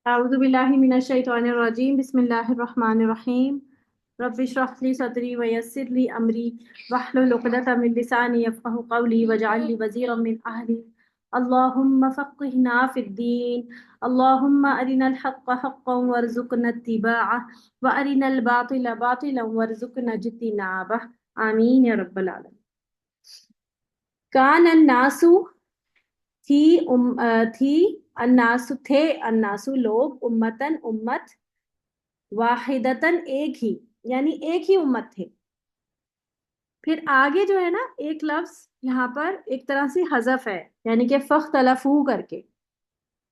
أعوذ بالله من الشيطان الرجيم بسم الله الرحمن الرحيم رب اشرح لي صدري ويسر لي أمري واحلل عقدة من لساني يفقهوا قولي واجعل لي وزيرا من أهلي اللهم فقهنا في الدين اللهم أرنا الحق حقا وارزقنا اتباعه وأرنا الباطل باطلا وارزقنا اجتنابه آمين يا رب العالمين. كان الناس تھی تھی الناسو تھے الناسو لوگ امتن امت واحدتن ایک ہی، یعنی ایک ہی امت تھے. پھر آگے جو ہے نا ایک لفظ یہاں پر ایک طرح سے حذف ہے، یعنی کہ فختلفو کر کے،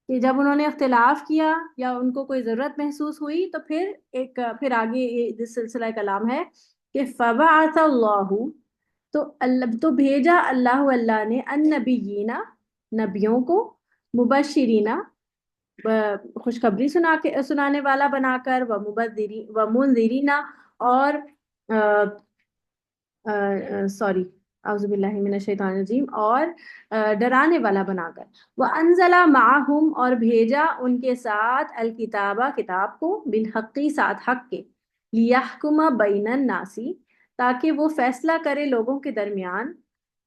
کہ جب انہوں نے اختلاف کیا یا ان کو کوئی ضرورت محسوس ہوئی تو پھر آگے یہ سلسلہ کلام ہے کہ فبعث اللہ، تو بھیجا اللہ نے النبیین نبیوں کو، مبشرین خوشخبری سنانے والا بنا کر، و منذرین اور سوری اعوذ باللہ من الشیطان الرجیم، اور ڈرانے والا بنا کر. وانزل معہم، اور بھیجا ان کے ساتھ الکتابہ کتاب کو، بالحقی ساتھ حق کے، لیحکم بین الناسی تاکہ وہ فیصلہ کرے لوگوں کے درمیان،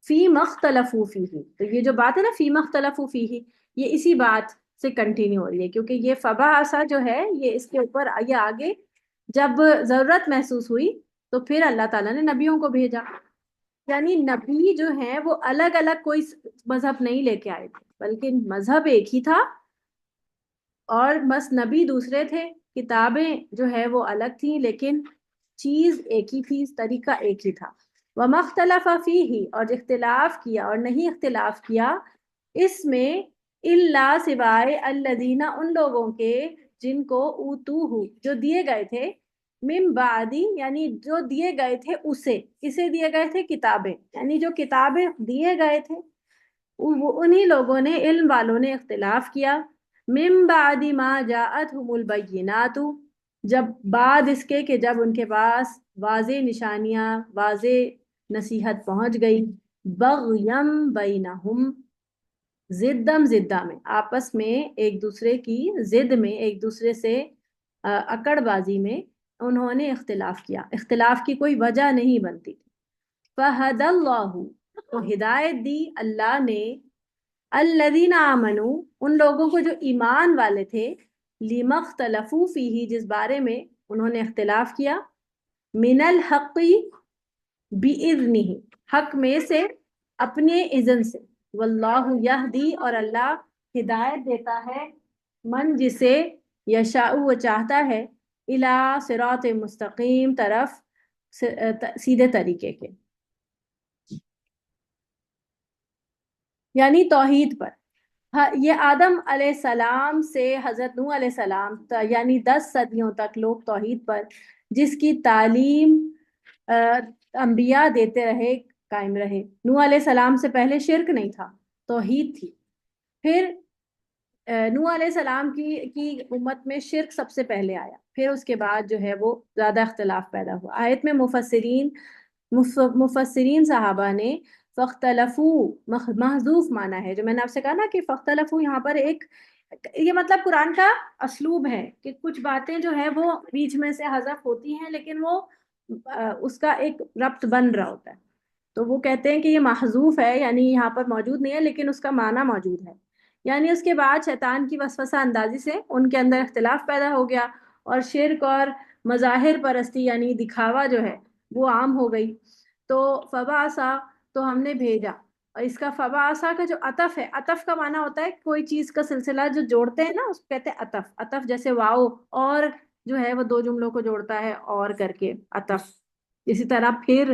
فی مختلفو فیہ. تو یہ جو بات ہے نا فی مختلفو فیہ، یہ اسی بات سے کنٹینیو ہو رہی ہے، کیونکہ یہ فبعث جو ہے یہ اس کے اوپر یہ آگے جب ضرورت محسوس ہوئی تو پھر اللہ تعالیٰ نے نبیوں کو بھیجا. یعنی نبی جو ہیں وہ الگ الگ کوئی مذہب نہیں لے کے آئے تھے، بلکہ مذہب ایک ہی تھا اور بس نبی دوسرے تھے، کتابیں جو ہے وہ الگ تھیں لیکن چیز ایک ہی تھی، طریقہ ایک ہی تھا. وَمَا اخْتَلَفَ فِيهِ، اور اختلاف کیا اور نہیں اختلاف کیا اس میں، الا سوائے الذین ان لوگوں کے جن کو اوتوہ جو دیے گئے تھے، من بعدی یعنی جو دیے گئے تھے اسے، کسے دیے گئے تھے؟ کتابیں، یعنی جو کتابیں دیے گئے تھے انہی لوگوں نے، علم والوں نے اختلاف کیا. من بعد ما جاءتهم البینات، جب بعد اس کے کہ جب ان کے پاس واضح نشانیاں، واضح نصیحت پہنچ گئی، بغیم بینہم، زدہ میں آپس میں ایک دوسرے کی ضد میں، ایک دوسرے سے اکڑ بازی میں انہوں نے اختلاف کیا، اختلاف کی کوئی وجہ نہیں بنتی. فہد اللہ، تو ہدایت دی اللہ نے، الذین آمنوا ان لوگوں کو جو ایمان والے تھے، لما اختلفوا فیہ جس بارے میں انہوں نے اختلاف کیا، من الحق بإذنہ حق میں سے اپنے اذن سے، واللہ یہدی اور اللہ ہدایت دیتا ہے، من جسے یشاء وہ چاہتا ہے، الی صراط مستقیم طرف سیدھے طریقے کے، یعنی توحید پر. یہ آدم علیہ السلام سے حضرت نوح علیہ السلام یعنی 10 صدیوں تک لوگ توحید پر، جس کی تعلیم انبیاء دیتے رہے، قائم رہے. نوح علیہ السلام سے پہلے شرک نہیں تھا، توحید تھی. پھر نوح علیہ السلام کی امت میں شرک سب سے پہلے آیا، پھر اس کے بعد جو ہے وہ زیادہ اختلاف پیدا ہوا. آیت میں مفسرین صحابہ نے فختلفو محذوف مانا ہے، جو میں نے آپ سے کہا نا کہ فختلفو یہاں پر ایک یہ مطلب قرآن کا اسلوب ہے کہ کچھ باتیں جو ہے وہ بیچ میں سے حذف ہوتی ہیں لیکن وہ اس کا ایک ربط بن رہا ہوتا ہے، تو وہ کہتے ہیں کہ یہ محذوف ہے، یعنی یہاں پر موجود نہیں ہے لیکن اس کا معنی موجود ہے. یعنی اس کے بعد شیطان کی وسوسہ اندازی سے ان کے اندر اختلاف پیدا ہو گیا اور شرک اور مظاہر پرستی یعنی دکھاوا جو ہے وہ عام ہو گئی. تو فبعثا، تو ہم نے بھیجا. اور اس کا فبعثا کا جو عطف ہے، عطف کا معنی ہوتا ہے کوئی چیز کا سلسلہ جو جوڑتے ہیں نا اس کو کہتے ہیں عطف. عطف جیسے واو اور جو ہے وہ دو جملوں کو جوڑتا ہے اور کر کے عطف. اسی طرح پھر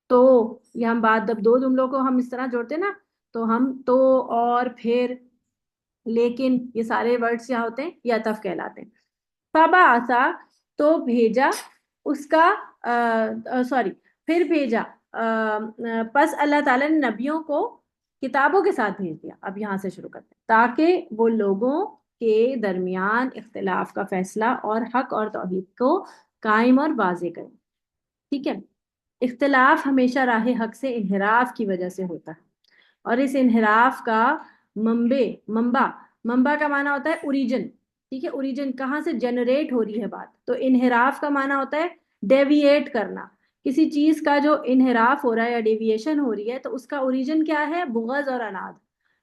تو، یہ ہم بات جب دو جملوں کو ہم اس طرح جوڑتے ہیں نا تو ہم تو اور پھر لیکن یہ سارے ورڈز کیا ہوتے ہیں؟ یہ عطف کہلاتے ہیں. فبعثا، تو بھیجا اس کا سوری پھر بھیجا پس اللہ تعالیٰ نے نبیوں کو کتابوں کے ساتھ بھیج دیا. اب یہاں سے شروع کرتے ہیں، تاکہ وہ لوگوں کے درمیان اختلاف کا فیصلہ اور حق اور توحید کو قائم اور واضح کریں. ٹھیک ہے، اختلاف ہمیشہ راہ حق سے انحراف کی وجہ سے ہوتا ہے، اور اس انحراف کا منبع کا معنی ہوتا ہے اوریجن، ٹھیک ہے، اوریجن کہاں سے جنریٹ ہو رہی ہے بات. تو انحراف کا معنی ہوتا ہے ڈیویٹ کرنا. کسی چیز کا جو انحراف ہو رہا ہے یا ڈیویشن ہو رہی ہے تو اس کا اوریجن کیا ہے؟ بغض اور اناد.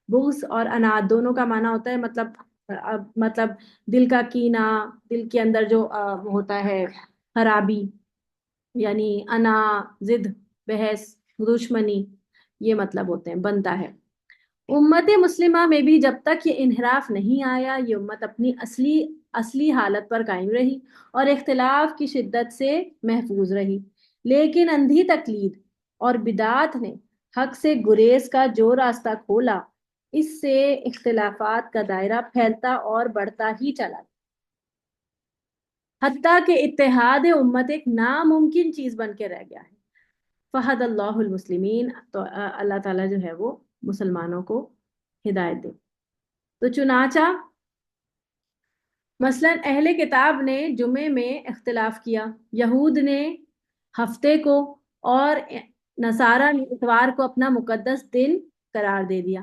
بغض اور اناد دونوں کا معنی ہوتا ہے مطلب دل کا کینہ، دل کے اندر جو ہوتا ہے خرابی، یعنی انا، ضد، بحث، دشمنی، یہ مطلب ہوتے ہیں، بنتا ہے. امت مسلمہ میں بھی جب تک یہ انحراف نہیں آیا یہ امت اپنی اصلی حالت پر قائم رہی اور اختلاف کی شدت سے محفوظ رہی. لیکن اندھی تقلید اور بدعت نے حق سے گریز کا جو راستہ کھولا، اس سے اختلافات کا دائرہ پھیلتا اور بڑھتا ہی چلا، حتیٰ کہ اتحاد امت ایک ناممکن چیز بن کے رہ گیا ہے. فہد اللہ المسلمین، تو اللہ تعالیٰ جو ہے وہ مسلمانوں کو ہدایت دے. تو چنانچہ مثلا اہل کتاب نے جمعے میں اختلاف کیا، یہود نے ہفتے کو، اور نصارہ نے اتوار کو اپنا مقدس دن قرار دے دیا.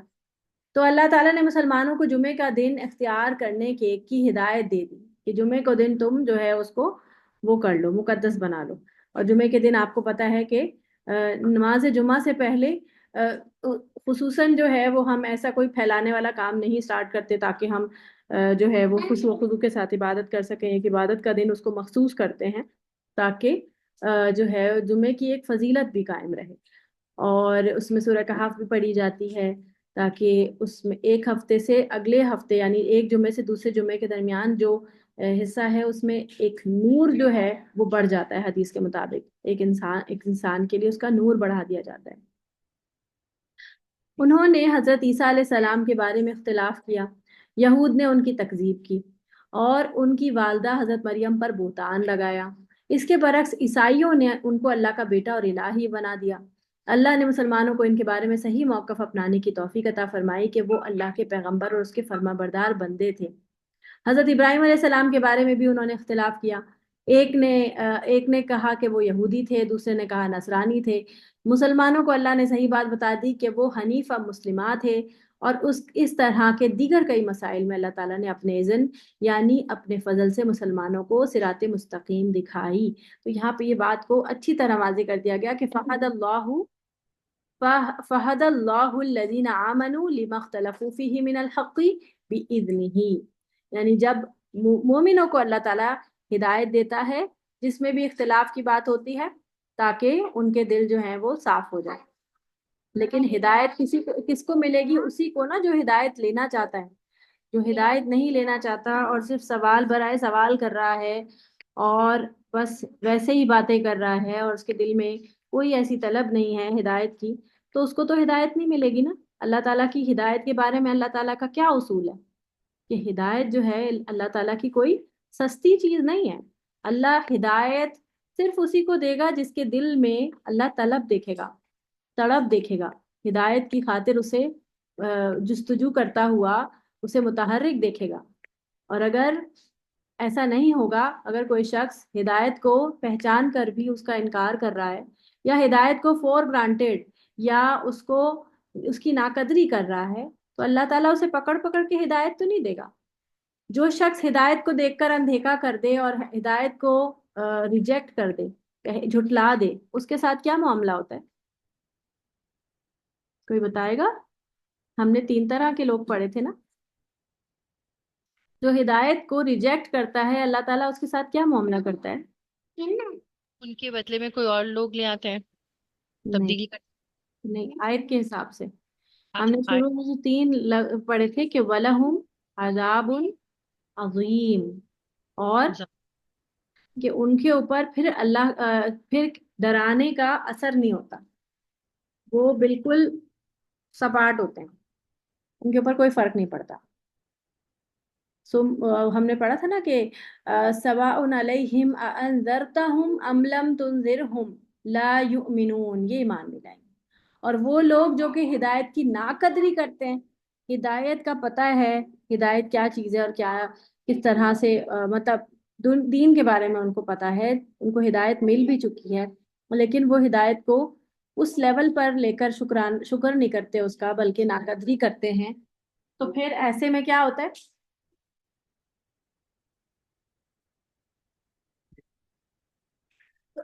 تو اللہ تعالیٰ نے مسلمانوں کو جمعے کا دن اختیار کرنے کی ہدایت دے دی کہ جمعے کو دن تم جو ہے اس کو وہ کر لو، مقدس بنا لو. اور جمعے کے دن آپ کو پتا ہے کہ نماز جمعہ سے پہلے خصوصاً جو ہے وہ ہم ایسا کوئی پھیلانے والا کام نہیں سٹارٹ کرتے تاکہ ہم جو ہے وہ خضوع کے ساتھ عبادت کر سکیں. ایک عبادت کا دن اس کو مخصوص کرتے ہیں تاکہ جو ہے جمعے کی ایک فضیلت بھی قائم رہے. اور اس میں سورہ کہف بھی پڑھی جاتی ہے تاکہ اس میں ایک ہفتے سے اگلے ہفتے، یعنی ایک جمعے سے دوسرے جمعے کے درمیان جو حصہ ہے اس میں ایک نور جو ہے وہ بڑھ جاتا ہے. حدیث کے مطابق ایک انسان کے لیے اس کا نور بڑھا دیا جاتا ہے. انہوں نے حضرت عیسیٰ علیہ السلام کے بارے میں اختلاف کیا. یہود نے ان کی تکذیب کی اور ان کی والدہ حضرت مریم پر بہتان لگایا. اس کے برعکس عیسائیوں نے ان کو اللہ کا بیٹا اور الہی بنا دیا. اللہ نے مسلمانوں کو ان کے بارے میں صحیح موقف اپنانے کی توفیق عطا فرمائی کہ وہ اللہ کے پیغمبر اور اس کے فرما بردار بندے تھے. حضرت ابراہیم علیہ السلام کے بارے میں بھی انہوں نے اختلاف کیا. ایک نے کہا کہ وہ یہودی تھے، دوسرے نے کہا نصرانی تھے. مسلمانوں کو اللہ نے صحیح بات بتا دی کہ وہ حنیفہ مسلمہ تھے. اور اس طرح کے دیگر کئی مسائل میں اللہ تعالیٰ نے اپنے اذن یعنی اپنے فضل سے مسلمانوں کو صراط مستقیم دکھائی. تو یہاں پہ یہ بات کو اچھی طرح واضح کر دیا گیا کہ فہد اللہ الذین آمنوا لما اختلفوا فیہ من الحق بإذنہ، یعنی جب مومنوں کو اللہ تعالیٰ ہدایت دیتا ہے جس میں بھی اختلاف کی بات ہوتی ہے تاکہ ان کے دل جو ہیں وہ صاف ہو جائے. لیکن ہدایت کس کو ملے گی؟ اسی کو نا جو ہدایت لینا چاہتا ہے. جو ہدایت نہیں لینا چاہتا اور صرف سوال برائے سوال کر رہا ہے اور بس ویسے ہی باتیں کر رہا ہے اور اس کے دل میں کوئی ایسی طلب نہیں ہے ہدایت کی، تو اس کو تو ہدایت نہیں ملے گی نا. اللہ تعالیٰ کی ہدایت کے بارے میں اللہ تعالیٰ کا کیا اصول ہے کہ ہدایت جو ہے اللہ تعالیٰ کی کوئی سستی چیز نہیں ہے. اللہ ہدایت صرف اسی کو دے گا جس کے دل میں اللہ طلب دیکھے گا، تڑپ دیکھے گا، ہدایت کی خاطر اسے جستجو کرتا ہوا اسے متحرک دیکھے گا. اور اگر ایسا نہیں ہوگا، اگر کوئی شخص ہدایت کو پہچان کر بھی اس کا انکار کر رہا ہے یا ہدایت کو فور گرانٹیڈ یا اس کی ناقدری کر رہا ہے تو اللہ تعالیٰ اسے پکڑ کے ہدایت تو نہیں دے گا. جو شخص ہدایت کو دیکھ کر اندیکھا کر دے اور ہدایت کو ریجیکٹ کر دے، جھٹلا دے، اس کے ساتھ کیا معاملہ ہوتا ہے؟ کوئی بتائے گا؟ ہم نے 3 طرح کے لوگ پڑھے تھے نا. جو ہدایت کو ریجیکٹ کرتا ہے اللہ تعالیٰ اس کے ساتھ کیا معاملہ کرتا ہے؟ ان کے بدلے میں کوئی اور لوگ لے آتے ہیں، نہیں تبدیلی کر. نہیں، آیت کے حساب سے ہم نے اچھا، شروع میں جو 3 پڑھے تھے کہ وَلَهُمْ عَذَابٌ عَظِيمٌ، اور کہ ان کے اوپر پھر ڈرانے کا اثر نہیں ہوتا، وہ بالکل سپاٹ ہوتے ہیں، ان کے اوپر کوئی فرق نہیں پڑتا. ہم نے پڑھا تھا نا کہ سواء علیہم اانذرتہم ام لم تنذرہم لا یؤمنون، یہ ایمان میں لائیں گے. اور وہ لوگ جو کہ ہدایت کی ناقدری کرتے ہیں، ہدایت کا پتہ ہے ہدایت کیا چیز ہے اور کیا کس طرح سے مطلب دین کے بارے میں ان کو پتہ ہے، ان کو ہدایت مل بھی چکی ہے، لیکن وہ ہدایت کو اس لیول پر لے کر شکر نہیں کرتے اس کا، بلکہ ناقدری کرتے ہیں. تو پھر ایسے میں کیا ہوتا ہے؟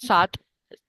7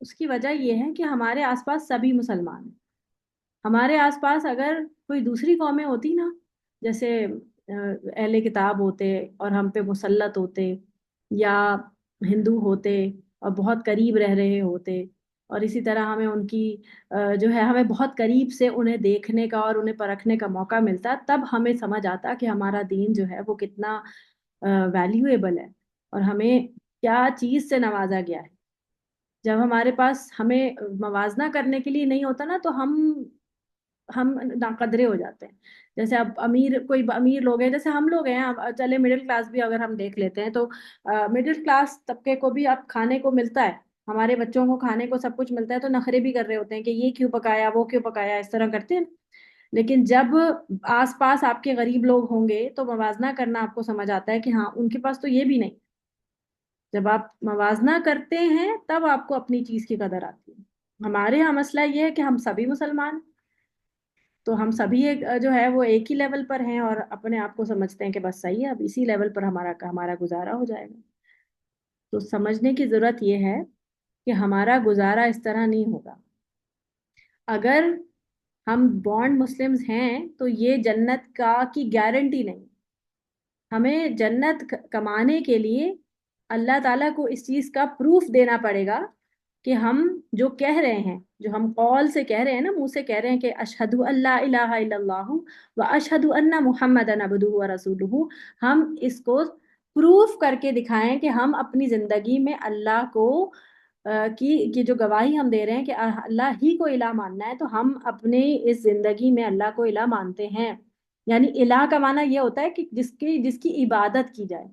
اس کی وجہ یہ ہے کہ ہمارے آس پاس سبھی مسلمان ہیں. ہمارے آس پاس اگر کوئی دوسری قومیں ہوتی نا، جیسے اہل کتاب ہوتے اور ہم پہ مسلط ہوتے، یا ہندو ہوتے اور بہت قریب رہ رہے ہوتے، اور اسی طرح ہمیں ان کی جو ہے ہمیں بہت قریب سے انہیں دیکھنے کا اور انہیں پرکھنے کا موقع ملتا، تب ہمیں سمجھ آتا کہ ہمارا دین جو ہے وہ کتنا ویلیویبل ہے اور ہمیں کیا چیز سے نوازا گیا ہے. جب ہمارے پاس ہمیں موازنہ کرنے کے لیے نہیں ہوتا نا، تو ہم ناقدرے ہو جاتے ہیں. جیسے اب کوئی امیر لوگ ہیں، جیسے ہم لوگ ہیں، اب چلے مڈل کلاس بھی اگر ہم دیکھ لیتے ہیں تو مڈل کلاس طبقے کو بھی اب کھانے کو ملتا ہے، ہمارے بچوں کو کھانے کو سب کچھ ملتا ہے، تو نخرے بھی کر رہے ہوتے ہیں کہ یہ کیوں پکایا، وہ کیوں پکایا، اس طرح کرتے ہیں. لیکن جب آس پاس آپ کے غریب لوگ ہوں گے تو موازنہ کرنا آپ کو سمجھ آتا ہے کہ ہاں ان کے پاس تو یہ بھی نہیں. جب آپ موازنہ کرتے ہیں تب آپ کو اپنی چیز کی قدر آتی ہے. ہمارے یہاں مسئلہ یہ ہے کہ ہم سبھی مسلمان، تو ہم سبھی جو ہے وہ ایک ہی لیول پر ہیں اور اپنے آپ کو سمجھتے ہیں کہ بس صحیح ہے، اب اسی لیول پر ہمارا گزارا ہو جائے گا. تو سمجھنے کی ضرورت یہ ہے کہ ہمارا گزارا اس طرح نہیں ہوگا. اگر ہم بانڈ مسلمز ہیں تو یہ جنت کی گارنٹی نہیں. ہمیں جنت کمانے کے لیے اللہ تعالیٰ کو اس چیز کا پروف دینا پڑے گا کہ ہم جو کہہ رہے ہیں، جو ہم قول سے کہہ رہے ہیں نا، منہ سے کہہ رہے ہیں کہ اشہد اللہ الہ الا اللہ و اشہد ان محمدً عبدہ و رسولہ، ہم اس کو پروف کر کے دکھائیں کہ ہم اپنی زندگی میں اللہ کو کی جو گواہی ہم دے رہے ہیں کہ اللہ ہی کو الہ ماننا ہے، تو ہم اپنے اس زندگی میں اللہ کو الہ مانتے ہیں. یعنی الہ کا معنی یہ ہوتا ہے کہ جس کی عبادت کی جائے،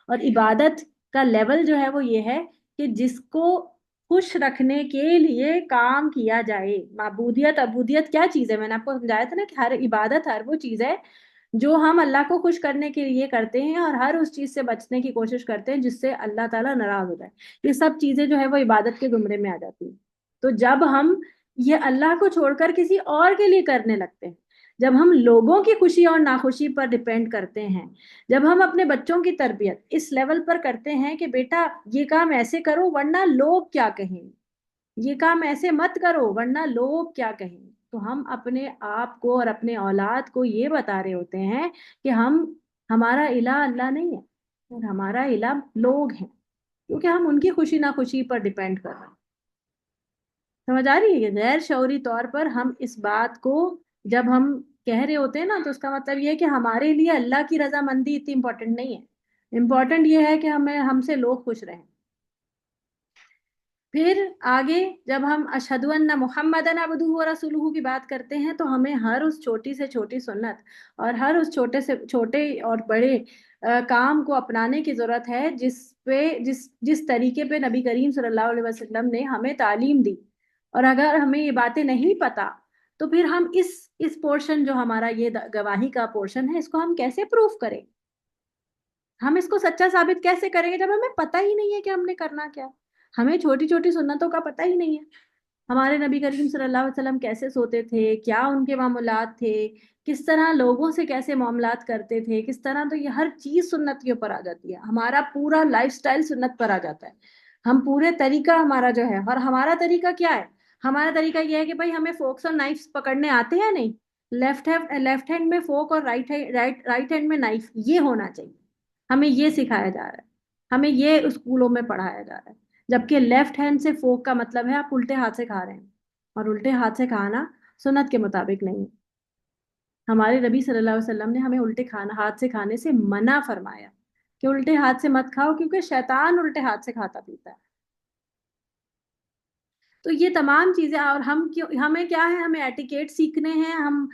اور عبادت کا لیول جو ہے وہ یہ ہے کہ جس کو خوش رکھنے کے لیے کام کیا جائے. معبودیت عبودیت کیا چیز ہے؟ میں نے آپ کو سمجھایا تھا نا کہ ہر عبادت ہر وہ چیز ہے جو ہم اللہ کو خوش کرنے کے لیے کرتے ہیں، اور ہر اس چیز سے بچنے کی کوشش کرتے ہیں جس سے اللہ تعالیٰ ناراض ہو جائے. یہ سب چیزیں جو ہے وہ عبادت کے زمرے میں آ جاتی ہیں. تو جب ہم یہ اللہ کو چھوڑ کر کسی اور کے لیے کرنے لگتے ہیں، جب ہم لوگوں کی خوشی اور ناخوشی پر ڈیپینڈ کرتے ہیں، جب ہم اپنے بچوں کی تربیت اس لیول پر کرتے ہیں کہ بیٹا یہ کام ایسے کرو ورنہ لوگ کیا کہیں، یہ کام ایسے مت کرو ورنہ لوگ کیا کہیں، تو ہم اپنے آپ کو اور اپنے اولاد کو یہ بتا رہے ہوتے ہیں کہ ہمارا الہ اللہ نہیں ہے اور ہمارا الہ لوگ ہیں، کیونکہ ہم ان کی خوشی ناخوشی پر ڈیپینڈ کر رہے ہیں. سمجھ آ رہی ہے کہ غیر شعوری طور پر ہم اس بات کو جب ہم کہہ رہے ہوتے ہیں نا، تو اس کا مطلب یہ ہے کہ ہمارے لیے اللہ کی رضامندی اتنی امپورٹنٹ نہیں ہے. امپورٹنٹ یہ ہے کہ ہم سے لوگ خوش رہیں. پھر آگے جب ہم اشہد ان محمدً عبدہ و رسولہ کی بات کرتے ہیں تو ہمیں ہر اس چھوٹی سے چھوٹی سنت اور ہر اس چھوٹے سے چھوٹے اور بڑے کام کو اپنانے کی ضرورت ہے جس طریقے پہ نبی کریم صلی اللہ علیہ وسلم نے ہمیں تعلیم دی. اور اگر ہمیں یہ باتیں نہیں پتا تو پھر ہم اس پورشن جو ہمارا یہ گواہی کا پورشن ہے، اس کو ہم کیسے پروف کریں؟ ہم اس کو سچا ثابت کیسے کریں گے جب ہمیں پتہ ہی نہیں ہے کہ ہم نے کرنا کیا؟ ہمیں چھوٹی چھوٹی سنتوں کا پتہ ہی نہیں ہے. ہمارے نبی کریم صلی اللہ علیہ وسلم کیسے سوتے تھے، کیا ان کے معاملات تھے، کس طرح لوگوں سے کیسے معاملات کرتے تھے، کس طرح، تو یہ ہر چیز سنت کے اوپر آ جاتی ہے. ہمارا پورا لائف سٹائل سنت پر آ جاتا ہے. ہم پورے طریقہ ہمارا جو ہے، اور ہمارا طریقہ کیا ہے؟ ہمارا طریقہ یہ ہے کہ بھائی ہمیں فورکس اور نائفس پکڑنے آتے ہیں نہیں، لیفٹ ہینڈ میں فورک اور رائٹ ہینڈ میں نائف، یہ ہونا چاہیے. ہمیں یہ سکھایا جا رہا ہے، ہمیں یہ اسکولوں میں پڑھایا جا رہا ہے. جبکہ لیفٹ ہینڈ سے فوک کا مطلب ہے آپ الٹے ہاتھ سے کھا رہے ہیں، اور الٹے ہاتھ سے کھانا سنت کے مطابق نہیں ہے. ہمارے نبی صلی اللہ علیہ وسلم نے ہمیں الٹے ہاتھ سے کھانے سے منع فرمایا کہ الٹے ہاتھ سے مت کھاؤ، کیونکہ شیطان الٹے ہاتھ سے کھاتا پیتا ہے. تو یہ تمام چیزیں، اور ہمیں کیا ہے، ہمیں ایٹیکیٹ سیکھنے ہیں. ہم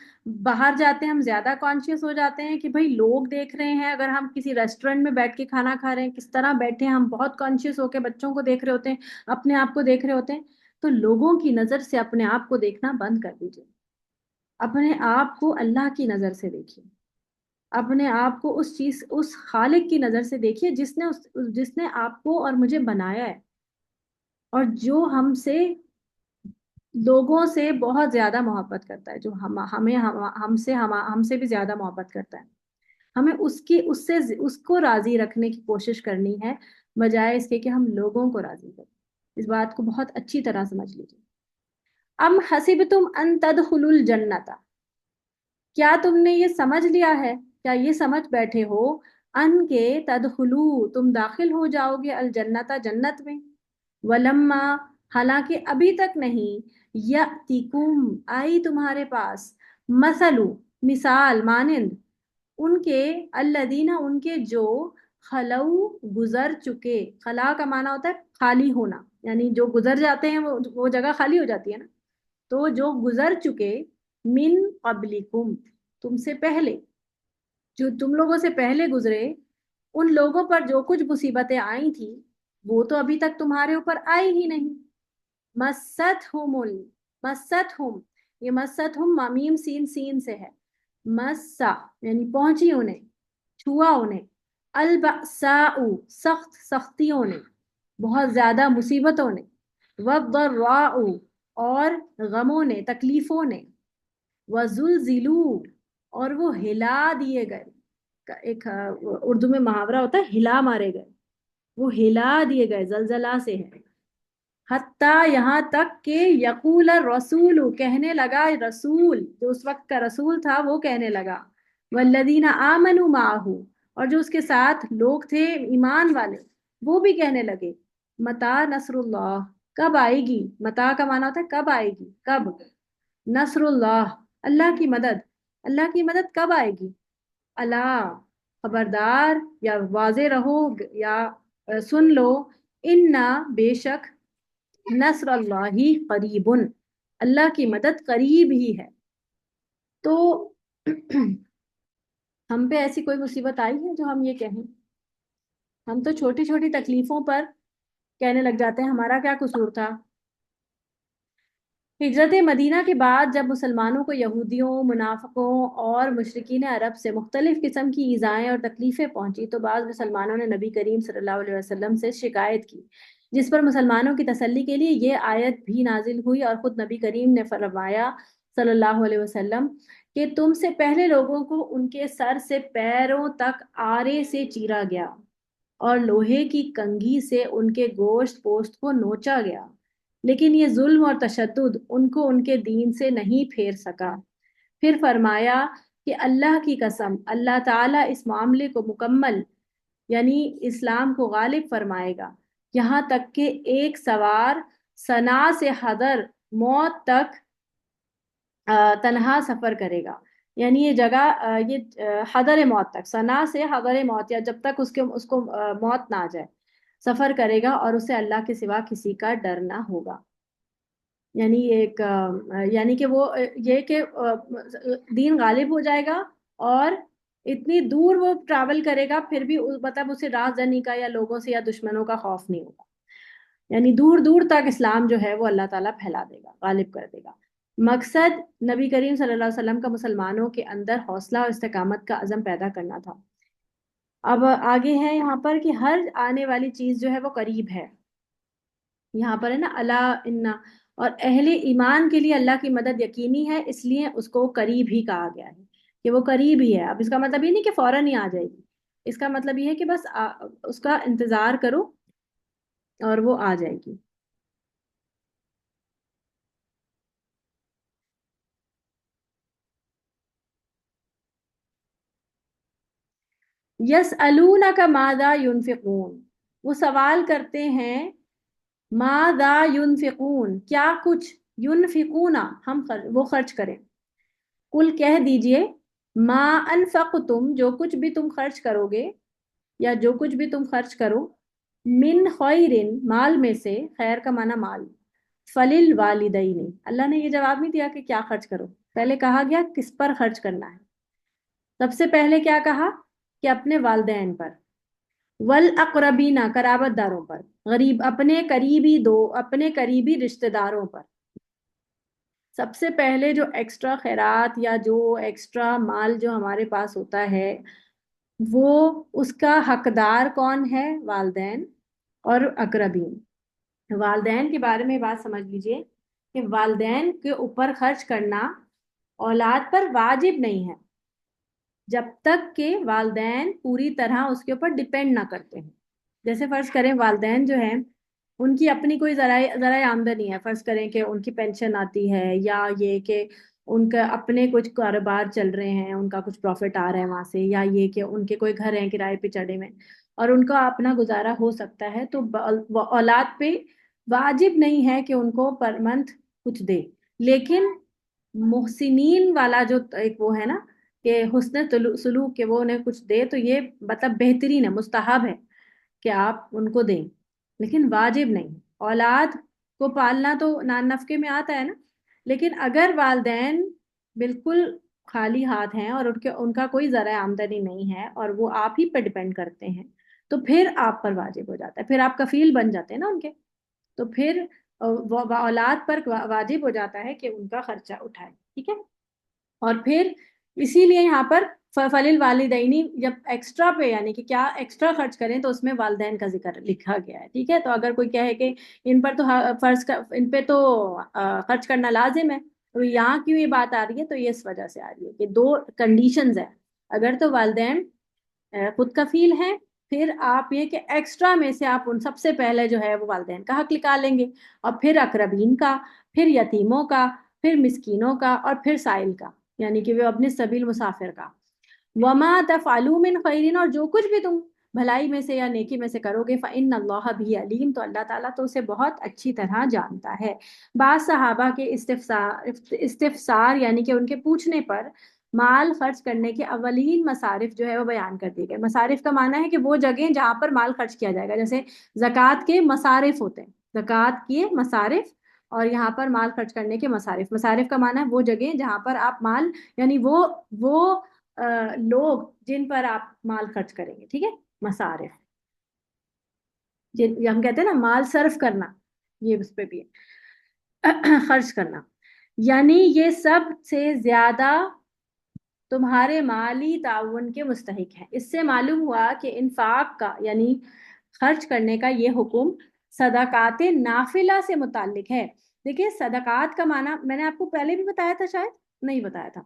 باہر جاتے ہیں، ہم زیادہ کانشیس ہو جاتے ہیں کہ بھائی لوگ دیکھ رہے ہیں. اگر ہم کسی ریسٹورینٹ میں بیٹھ کے کھانا کھا رہے ہیں، کس طرح بیٹھے ہیں، ہم بہت کانشیس ہو کے بچوں کو دیکھ رہے ہوتے ہیں، اپنے آپ کو دیکھ رہے ہوتے ہیں. تو لوگوں کی نظر سے اپنے آپ کو دیکھنا بند کر دیجیے. اپنے آپ کو اللہ کی نظر سے دیکھیے. اپنے آپ کو اس خالق کی نظر سے دیکھیے جس نے آپ کو اور مجھے بنایا ہے، اور جو لوگوں سے بہت زیادہ محبت کرتا ہے، جو ہم سے بھی زیادہ محبت کرتا ہے. ہمیں اس کو راضی رکھنے کی کوشش کرنی ہے، بجائے اس کے کہ ہم لوگوں کو راضی کریں. اس بات کو بہت اچھی طرح سمجھ لیجیے. ام حسبتم ان تدخلوا الجنت، کیا تم نے یہ سمجھ لیا ہے، کیا یہ سمجھ بیٹھے ہو، ان کے تدخلو تم داخل ہو جاؤ گے، الجنت جنت میں، ولما حالانکہ ابھی تک نہیں، یاتیکم آئی تمہارے پاس، مثلو مثال مانند، ان کے الذین ان کے جو خلو گزر چکے، خلا کا معنی ہوتا ہے خالی ہونا، یعنی جو گزر جاتے ہیں وہ جگہ خالی ہو جاتی ہے نا، تو جو گزر چکے، من قبلکم تم سے پہلے، جو تم لوگوں سے پہلے گزرے، ان لوگوں پر جو کچھ مصیبتیں آئی تھی وہ تو ابھی تک تمہارے اوپر آئی ہی نہیں. مستہم، یہ مستہم میم سین سین سے ہے، مسا یعنی پہنچی انہیں، چھوا انہیں، البأساء سخت سختیوں نے، بہت زیادہ مصیبتوں نے، والضراء اور غموں نے تکلیفوں نے، وزلزلوا اور وہ ہلا دیے گئے، ایک اردو میں محاورہ ہوتا ہے ہلا مارے گئے، وہ ہلا دیے گئے، زلزلہ سے ہے، حتیٰ یہاں تک کہ یقول الرسول کہنے لگا رسول، جو اس وقت کا رسول تھا وہ کہنے لگا، والذین آمنوا معہ اور جو اس کے ساتھ لوگ تھے ایمان والے وہ بھی کہنے لگے، متى نصر اللہ کب آئے گی، متى کا معنی ہوتا ہے کب آئے گی، کب، نصر اللہ اللہ کی مدد، اللہ کی مدد کب آئے گی، اللہ خبردار یا واضح رہو یا سن لو، انا بے شک، نصر اللہ قریب اللہ کی مدد قریب ہی ہے. تو ہم پہ ایسی کوئی مصیبت آئی ہے جو ہم یہ کہیں؟ ہم تو چھوٹی چھوٹی تکلیفوں پر کہنے لگ جاتے ہیں ہمارا کیا قصور تھا. ہجرت مدینہ کے بعد جب مسلمانوں کو یہودیوں، منافقوں اور مشرکین عرب سے مختلف قسم کی ایذائیں اور تکلیفیں پہنچی تو بعض مسلمانوں نے نبی کریم صلی اللہ علیہ وسلم سے شکایت کی، جس پر مسلمانوں کی تسلی کے لیے یہ آیت بھی نازل ہوئی اور خود نبی کریم نے فرمایا صلی اللہ علیہ وسلم کہ تم سے پہلے لوگوں کو ان کے سر سے پیروں تک آرے سے چیرا گیا اور لوہے کی کنگھی سے ان کے گوشت پوست کو نوچا گیا، لیکن یہ ظلم اور تشدد ان کو ان کے دین سے نہیں پھیر سکا. پھر فرمایا کہ اللہ کی قسم اللہ تعالیٰ اس معاملے کو مکمل یعنی اسلام کو غالب فرمائے گا، یہاں تک کہ ایک سوار صنعاء سے حضر موت تک تنہا سفر کرے گا، یعنی یہ جگہ یہ حضر موت تک، صنعاء سے حضر موت یا جب تک اس کو موت نہ آ جائے سفر کرے گا اور اسے اللہ کے سوا کسی کا ڈر نہ ہوگا. یعنی ایک یعنی کہ وہ یہ کہ دین غالب ہو جائے گا اور اتنی دور وہ ٹریول کرے گا پھر بھی مطلب اسے راہ زنی کا یا لوگوں سے یا دشمنوں کا خوف نہیں ہوگا، یعنی دور دور تک اسلام جو ہے وہ اللہ تعالیٰ پھیلا دے گا، غالب کر دے گا. مقصد نبی کریم صلی اللہ علیہ وسلم کا مسلمانوں کے اندر حوصلہ اور استقامت کا عزم پیدا کرنا تھا. اب آگے ہے یہاں پر کہ ہر آنے والی چیز جو ہے وہ قریب ہے، یہاں پر ہے نا اللہ انا، اور اہل ایمان کے لیے اللہ کی مدد یقینی ہے، اس لیے اس کو قریب ہی کہا گیا ہے کہ وہ قریب ہی ہے. اب اس کا مطلب یہ نہیں کہ فوراً ہی آ جائے گی، اس کا مطلب یہ ہے کہ بس اس کا انتظار کرو اور وہ آ جائے گی. یسألونک ماذا ینفقون، وہ سوال کرتے ہیں ماذا ینفقون کیا کچھ، ینفقون وہ خرچ کریں، کل کہہ دیجئے ما انفقتم جو کچھ بھی تم خرچ کرو گے یا جو کچھ بھی تم خرچ کرو، من خیرن مال میں سے، خیر کا معنی مال، فللوالدین، اللہ نے یہ جواب نہیں دیا کہ کیا خرچ کرو، پہلے کہا گیا کس پر خرچ کرنا ہے. سب سے پہلے کیا کہا کہ اپنے والدین پر، والاقربین قرابت داروں پر، غریب اپنے قریبی رشتہ داروں پر. سب سے پہلے جو ایکسٹرا خیرات یا جو ایکسٹرا مال جو ہمارے پاس ہوتا ہے وہ اس کا حقدار کون ہے، والدین اور اقربین. والدین کے بارے میں بات سمجھ لیجئے کہ والدین کے اوپر خرچ کرنا اولاد پر واجب نہیں ہے جب تک کہ والدین پوری طرح اس کے اوپر ڈیپینڈ نہ کرتے ہیں. جیسے فرض کریں والدین جو ہیں ان کی اپنی کوئی ذرائع آمدنی ہے، فرض کریں کہ ان کی پینشن آتی ہے، یا یہ کہ ان کا اپنے کچھ کاروبار چل رہے ہیں، ان کا کچھ پروفٹ آ رہا ہے وہاں سے، یا یہ کہ ان کے کوئی گھر ہیں کرائے پہ چڑھے ہوئے اور ان کا اپنا گزارا ہو سکتا ہے، تو اولاد پہ واجب نہیں ہے کہ ان کو پر منتھ کچھ دے. لیکن محسنین والا جو ایک وہ ہے نا کہ حسن سلوک کے وہ انہیں کچھ دے، تو یہ مطلب بہترین ہے، مستحب ہے کہ آپ ان کو دیں، لیکن واجب نہیں. اولاد کو پالنا تو نان نفقے میں آتا ہے نا، لیکن اگر والدین بالکل خالی ہاتھ ہیں اور ان کا کوئی ذرائع آمدنی نہیں ہے اور وہ آپ ہی پہ ڈپینڈ کرتے ہیں، تو پھر آپ پر واجب ہو جاتا ہے، پھر آپ کفیل بن جاتے ہیں نا ان کے. تو پھر اولاد پر واجب ہو جاتا ہے کہ ان کا خرچہ اٹھائے. ٹھیک ہے. اور پھر اسی لیے یہاں پر فلیل والدینی جب ایکسٹرا پہ یعنی کہ کیا ایکسٹرا خرچ کریں تو اس میں والدین کا ذکر لکھا گیا ہے. ٹھیک ہے. تو اگر کوئی کہے کہ ان پر تو ان پہ تو خرچ کرنا لازم ہے، تو یہاں کیوں یہ بات آ رہی ہے؟ تو یہ اس وجہ سے آ رہی ہے کہ دو کنڈیشنز ہیں. اگر تو والدین خود کفیل ہیں، پھر آپ یہ کہ ایکسٹرا میں سے آپ ان سب سے پہلے جو ہے وہ والدین کا حق نکالیں گے، اور پھر اقربین کا، پھر یتیموں کا، پھر مسکینوں کا، اور پھر سائل کا، یعنی کہ وہ اپنے سبیل مسافر کا. وما تفعلوا من خیر، اور جو کچھ بھی تم بھلائی میں سے یا نیکی میں سے کرو گے، فإن اللہ بھی علیم، تو اللہ تعالیٰ تو اسے بہت اچھی طرح جانتا ہے. بعض صحابہ کے استفسار یعنی کہ ان کے پوچھنے پر مال خرچ کرنے کے اولین مصارف جو ہے وہ بیان کر دیے گئے. مصارف کا معنی ہے کہ وہ جگہیں جہاں پر مال خرچ کیا جائے گا، جیسے زکوٰۃ کے مصارف ہوتے ہیں، زکوٰۃ کے مصارف، اور یہاں پر مال خرچ کرنے کے مصارف. مصارف کا معنی ہے وہ جگہ جہاں پر آپ مال، یعنی وہ لوگ جن پر آپ مال خرچ کریں گے. ٹھیک ہے. مصارف ہم کہتے ہیں نا مال صرف کرنا، یہ اس پہ بھی ہے خرچ کرنا، یعنی یہ سب سے زیادہ تمہارے مالی تعاون کے مستحق ہیں. اس سے معلوم ہوا کہ انفاق کا یعنی خرچ کرنے کا یہ حکم صدقات نافلہ سے متعلق ہے. دیکھیں صدقات کا معنی میں نے آپ کو پہلے بھی بتایا تھا، شاید نہیں بتایا تھا.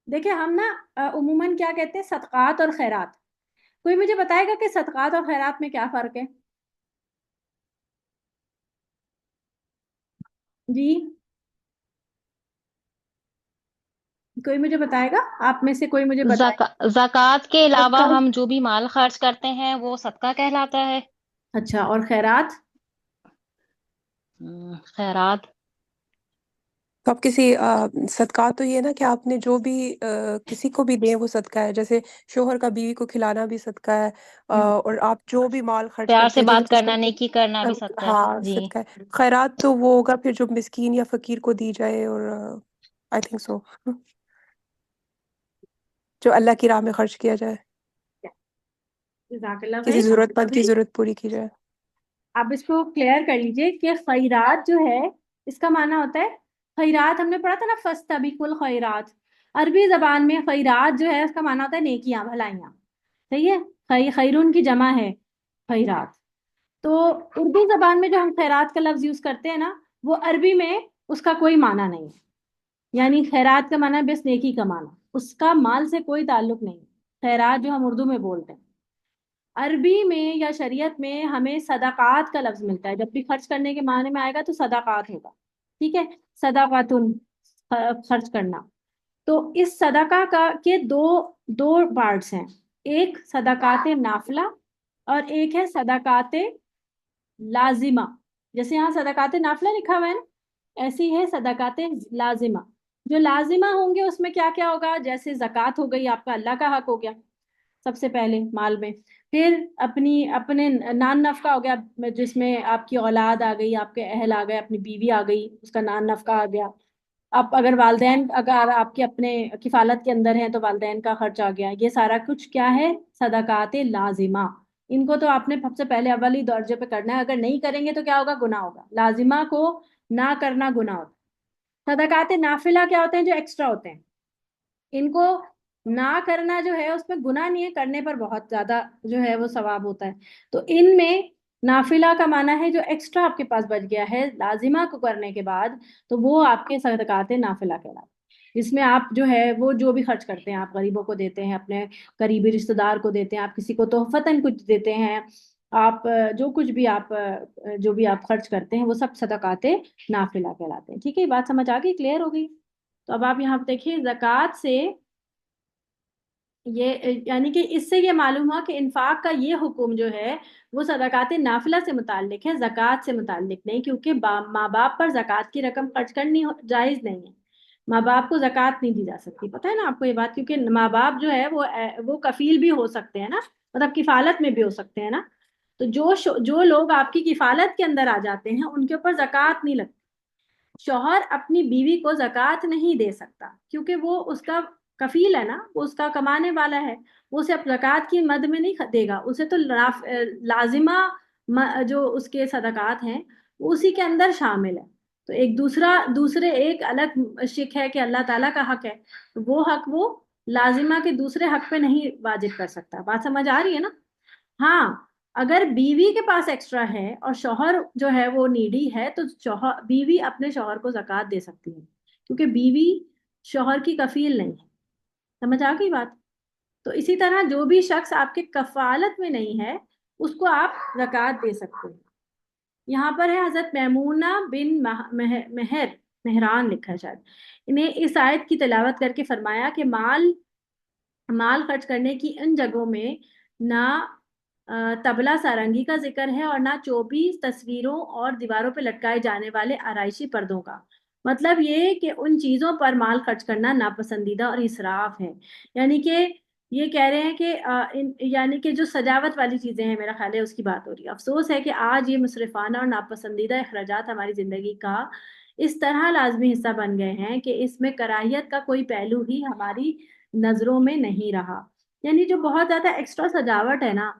دیکھیں ہم نا عموماً کیا کہتے ہیں، صدقات اور خیرات. کوئی مجھے بتائے گا کہ صدقات اور خیرات میں کیا فرق ہے؟ جی کوئی مجھے بتائے گا؟ آپ میں سے کوئی مجھے بتائے. زکوٰۃ کے علاوہ زکوٰۃ. ہم جو بھی مال خرچ کرتے ہیں وہ صدقہ کہلاتا ہے. اچھا، اور خیرات؟ خیرات. تو آپ کسی صدقات تو یہ نا کہ آپ نے جو بھی کسی کو بھی دیں وہ صدقہ ہے، جیسے شوہر کا بیوی کو کھلانا بھی صدقہ ہے، اور آپ جو بھی مال خرچ پیار کرتے سے ہیں بات جس کرنا، نیکی کرنا بھی صدقہ ہے. ہاں جی. صدقہ ہے. خیرات تو وہ ہوگا پھر جو مسکین یا فقیر کو دی جائے، اور آئی تھنک سو جو اللہ کی راہ میں خرچ کیا جائے، جزاک اللہ کسی خیر. ضرورت مند کی ضرورت پوری کی جائے. آپ اس کو کلیئر کر لیجئے کہ خیرات جو ہے اس کا معنی ہوتا ہے، خیرات ہم نے پڑھا تھا نا، فاستبقوا الخیرات. عربی زبان میں خیرات جو ہے اس کا معنی ہوتا ہے نیکیاں، بھلائیاں. صحیح ہے. خیرون کی جمع ہے خیرات. تو اردو زبان میں جو ہم خیرات کا لفظ یوز کرتے ہیں نا، وہ عربی میں اس کا کوئی معنی نہیں ہے. یعنی خیرات کا معنی بس نیکی کا معنی، اس کا مال سے کوئی تعلق نہیں. خیرات جو ہم اردو میں بولتے ہیں، عربی میں یا شریعت میں ہمیں صدقات کا لفظ ملتا ہے. جب بھی خرچ کرنے کے معنی میں آئے گا تو صدقات ہوگا. ٹھیک ہے. صدقاتن، خرچ کرنا. تو اس صدقہ کا کے دو پارٹس ہیں، ایک صدقات نافلہ اور ایک ہے صدقات لازمہ. جیسے یہاں صدقات نافلہ لکھا ہوا ہے نا، ایسی ہے صدقات لازمہ. جو لازمہ ہوں گے اس میں کیا کیا ہوگا؟ جیسے زکوٰۃ ہو گئی، آپ کا اللہ کا حق ہو گیا سب سے پہلے مال میں. پھر اپنے نان نفقہ ہو گیا، جس میں آپ کی اولاد آ گئی، آپ کے اہل آ گئے، اپنی بیوی آ گئی، اس کا نان نفقہ آ گیا. اب اگر والدین اگر آپ کے اپنے کفالت کے اندر ہیں تو والدین کا خرچ آ گیا. یہ سارا کچھ کیا ہے؟ صدقات لازمہ. ان کو تو آپ نے سب سے پہلے اولی درجے پہ کرنا ہے. اگر نہیں کریں گے تو کیا ہوگا؟ گناہ ہوگا. لازمہ کو نہ کرنا گناہ ہوتا ہے. صدقات نافلہ کیا ہوتے ہیں؟ جو ایکسٹرا ہوتے ہیں. ان کو نہ کرنا جو ہے اس میں گناہ نہیں ہے، کرنے پر بہت زیادہ جو ہے وہ ثواب ہوتا ہے. تو ان میں نافلہ کا معنی ہے جو ایکسٹرا آپ کے پاس بچ گیا ہے لازمہ کو کرنے کے بعد، تو وہ آپ کے صدقات نافلہ کہلاتے ہیں، جس میں آپ جو ہے وہ جو بھی خرچ کرتے ہیں، آپ غریبوں کو دیتے ہیں، اپنے قریبی رشتہ دار کو دیتے ہیں، آپ کسی کو تحفتاً کچھ دیتے ہیں، آپ جو کچھ بھی آپ جو بھی آپ خرچ کرتے ہیں وہ سب صدقات نافلہ کہلاتے ہیں. ٹھیک ہے، یہ بات سمجھ آ گئی، کلیئر ہو گئی؟ تو اب آپ یہاں پہ دیکھیے زکوٰۃ سے یہ یعنی کہ اس سے یہ معلوم ہوا کہ انفاق کا یہ حکم جو ہے وہ صدقات نافلہ سے متعلق ہے، زکوٰۃ سے متعلق نہیں، کیونکہ ماں باپ پر زکوٰۃ کی رقم خرچ کرنی جائز نہیں ہے. ماں باپ کو زکوٰۃ نہیں دی جا سکتی، پتہ ہے نا آپ کو یہ بات، کیونکہ ماں باپ جو ہے وہ کفیل بھی ہو سکتے ہیں نا، مطلب کفالت میں بھی ہو سکتے ہیں نا. تو جو لوگ آپ کی کفالت کے اندر آ جاتے ہیں ان کے اوپر زکوٰۃ نہیں لگتی. شوہر اپنی بیوی کو زکوٰۃ نہیں دے سکتا کیونکہ وہ اس کا کفیل ہے نا، وہ اس کا کمانے والا ہے، وہ اسے اب زکوٰۃ کی مد میں نہیں دے گا، اسے تو لازمہ جو اس کے صدقات ہیں وہ اسی کے اندر شامل ہے. تو ایک دوسرے ایک الگ شق ہے کہ اللہ تعالیٰ کا حق ہے، وہ حق وہ لازمہ کے دوسرے حق پہ نہیں واجب کر سکتا. بات سمجھ آ رہی ہے نا؟ ہاں، اگر بیوی کے پاس ایکسٹرا ہے اور شوہر جو ہے وہ نیڈی ہے تو بیوی اپنے شوہر کو زکوٰۃ دے سکتی ہے، کیونکہ بیوی شوہر کی کفیل نہیں ہے. سمجھ آ گئی بات؟ تو اسی طرح جو بھی شخص آپ کے کفالت میں نہیں ہے اس کو آپ زکوٰۃ دے سکتے ہیں. یہاں پر ہے حضرت میمونہ بن مہران لکھا ہے شاید، انہیں اس آیت کی تلاوت کر کے فرمایا کہ مال خرچ کرنے کی ان جگہوں میں نہ طبلہ سارنگی کا ذکر ہے اور نہ 24 تصویروں اور دیواروں پہ لٹکائے جانے والے آرائشی پردوں کا. مطلب یہ کہ ان چیزوں پر مال خرچ کرنا ناپسندیدہ اور اسراف ہے. یعنی کہ یہ کہہ رہے ہیں کہ یعنی کہ جو سجاوٹ والی چیزیں ہیں، میرا خیال ہے اس کی بات ہو رہی ہے. افسوس ہے کہ آج یہ مصرفانہ اور ناپسندیدہ اخراجات ہماری زندگی کا اس طرح لازمی حصہ بن گئے ہیں کہ اس میں کراہیت کا کوئی پہلو ہی ہماری نظروں میں نہیں رہا. یعنی جو بہت زیادہ ایکسٹرا سجاوٹ ہے نا،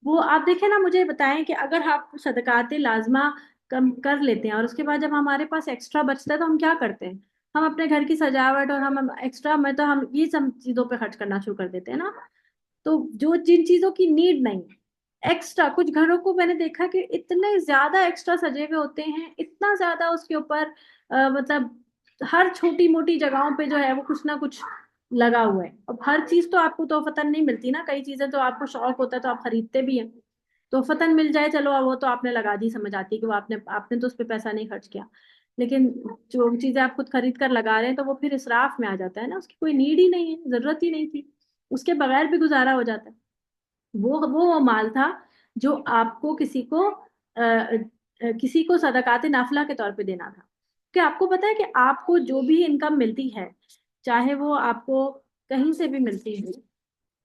وہ آپ دیکھیں نا، مجھے بتائیں کہ اگر آپ صدقات لازمہ کم کر لیتے ہیں اور اس کے بعد جب ہمارے پاس ایکسٹرا بچتا ہے تو ہم کیا کرتے ہیں؟ ہم اپنے گھر کی سجاوٹ اور ہم ایکسٹرا میں تو ہم یہ سب چیزوں پہ خرچ کرنا شروع کر دیتے ہیں نا. تو جن چیزوں کی نیڈ نہیں ایکسٹرا، کچھ گھروں کو میں نے دیکھا کہ اتنے زیادہ ایکسٹرا سجے ہوئے ہوتے ہیں، اتنا زیادہ اس کے اوپر مطلب ہر چھوٹی موٹی جگہوں پہ جو ہے وہ کچھ نہ کچھ لگا ہوا ہے. اب ہر چیز تو آپ کو توفتاً نہیں ملتی نا، کئی چیزیں تو آپ کو شوق ہوتا ہے تو آپ خریدتے بھی ہیں، توفتاً مل جائے چلو وہ تو آپ نے لگا دی، سمجھ آتی کہ وہ آپ نے تو اس پہ پیسہ نہیں خرچ کیا. لیکن جو چیزیں آپ خود خرید کر لگا رہے ہیں تو وہ پھر اسراف میں آ جاتا ہے نا، اس کی کوئی نیڈ ہی نہیں ہے، ضرورت ہی نہیں تھی، اس کے بغیر بھی گزارا ہو جاتا ہے. وہ مال تھا جو آپ کو کسی کو صدقات نافلہ کے طور پہ دینا تھا. کہ آپ کو پتا ہے کہ آپ کو جو بھی انکم ملتی ہے، چاہے وہ آپ کو کہیں سے بھی ملتی ہے،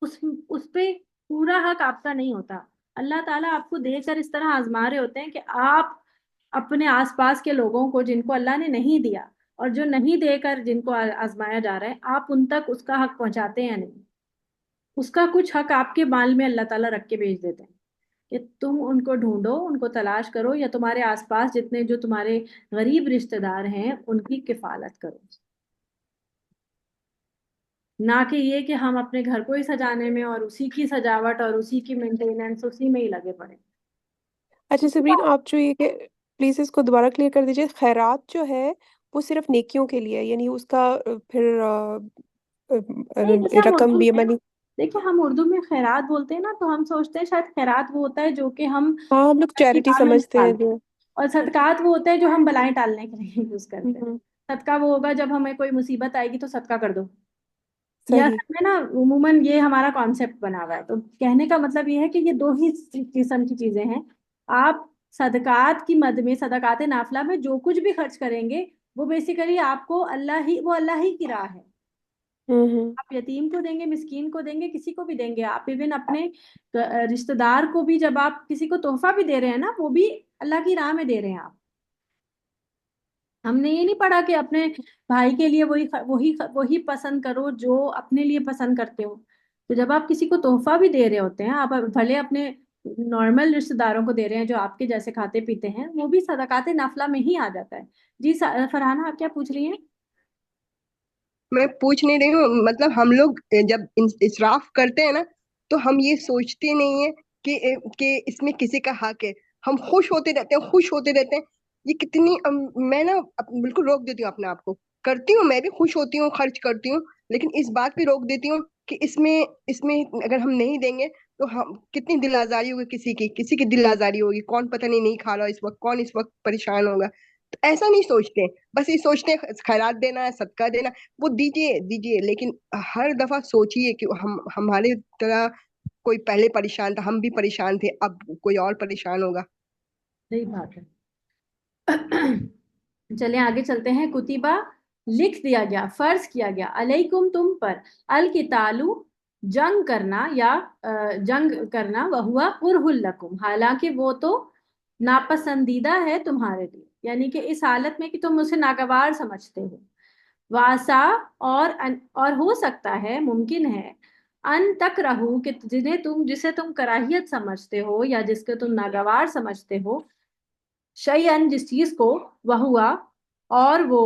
اس پہ پورا حق آپ کا نہیں ہوتا. اللہ تعالیٰ آپ کو دے کر اس طرح آزما رہے ہوتے ہیں کہ آپ اپنے آس پاس کے لوگوں کو جن کو اللہ نے نہیں دیا اور جو نہیں دے کر جن کو آزمایا جا رہا ہے، آپ ان تک اس کا حق پہنچاتے ہیں نہیں. اس کا کچھ حق آپ کے مال میں اللہ تعالیٰ رکھ کے بھیج دیتے ہیں کہ تم ان کو ڈھونڈو، ان کو تلاش کرو، یا تمہارے آس پاس جتنے جو تمہارے غریب رشتہ دار ہیں ان کی کفالت کرو. نہ کہ یہ کہ ہم اپنے گھر کو ہی سجانے میں اور اسی کی سجاوٹ اور اسی کی مینٹیننس اسی میں ہی لگے پڑے. اچھا سبرین، آپ جو یہ کہ پلیز اس کو دوبارہ کلیئر کر دیجیے، خیرات جو ہے وہ صرف نیکیوں کے لیے، یعنی اس کا پھر نہیں، جیسے ہم رقم اردو بھی میں منی؟ دیکھیں، ہم اردو میں خیرات بولتے ہیں نا تو ہم سوچتے ہیں شاید خیرات وہ ہوتا ہے جو کہ ہم ہاں، ہم لوگ اپنی چیریٹی راہ میں سمجھتے ہیں نکالتے ہیں، جو. اور صدقات وہ ہوتا ہے جو ہم بلائیں ٹالنے کے لیے یوز کرتے ہیں. ہوں، صدقہ وہ ہوگا جب ہمیں کوئی مصیبت آئے گی تو صدقہ کر دو، یا صحیح. اصل میں نا عموماً یہ ہمارا کانسیپٹ بنا ہوا ہے. تو کہنے کا مطلب یہ ہے کہ یہ دو ہی قسم کی چیزیں ہیں. آپ صدقات کی مد میں، صدقات نافلہ میں جو کچھ بھی خرچ کریں گے وہ بیسیکلی آپ کو اللہ ہی کی راہ ہے. ہوں. آپ یتیم کو دیں گے، مسکین کو دیں گے، کسی کو بھی دیں گے. آپ ایون اپنے رشتہ دار کو بھی جب آپ کسی کو تحفہ بھی دے رہے ہیں نا، وہ بھی اللہ کی راہ میں دے رہے ہیں آپ. ہم نے یہ نہیں پڑھا کہ اپنے بھائی کے لیے وہی پسند کرو جو اپنے لیے پسند کرتے ہو. تو جب آپ کسی کو تحفہ بھی دے رہے ہوتے ہیں، آپ بھلے اپنے نارمل رشتہ داروں کو دے رہے ہیں جو آپ کے جیسے کھاتے پیتے ہیں، وہ بھی صدقات نافلہ میں ہی آ جاتا ہے. جی فرحانہ، آپ کیا پوچھ رہی ہیں؟ میں پوچھ نہیں رہی ہوں، مطلب ہم لوگ جب اسراف کرتے ہیں نا تو ہم یہ سوچتے نہیں ہیں کہ اس میں کسی کا حق ہے. ہم خوش ہوتے رہتے ہیں. یہ کتنی میں نا بالکل روک دیتی ہوں اپنے آپ کو. کرتی ہوں، میں بھی خوش ہوتی ہوں، خرچ کرتی ہوں، لیکن اس بات پہ روک دیتی ہوں کہ اس میں اگر ہم نہیں دیں گے تو ہم کتنی دل آزاری ہوگی، کسی کی دل آزاری ہوگی، کون پتہ نہیں کھا رہا اس وقت، کون اس وقت پریشان ہوگا. تو ایسا نہیں سوچتے، بس یہ سوچتے ہیں خیرات دینا ہے، صدقہ دینا، وہ دیجیے، لیکن ہر دفعہ سوچیے کہ ہمارے طرح کوئی پہلے پریشان تھا، ہم بھی پریشان تھے، اب کوئی اور پریشان ہوگا. صحیح بات ہے. چلیں آگے چلتے ہیں. کتبہ لکھ دیا گیا، فرض کیا گیا، علیکم تم پر، القتالو جنگ کرنا یا جنگ کرنا، وہوا کرہ لکم حالانکہ وہ تو ناپسندیدہ ہے تمہارے لیے، یعنی کہ اس حالت میں کہ تم اسے ناگوار سمجھتے ہو. واسا اور ہو سکتا ہے، ممکن ہے، ان تک رہو کہ جسے تم کراہیت سمجھتے ہو یا جس کو تم ناگوار سمجھتے ہو، شیئن جس چیز کو، وہوا اور وہ،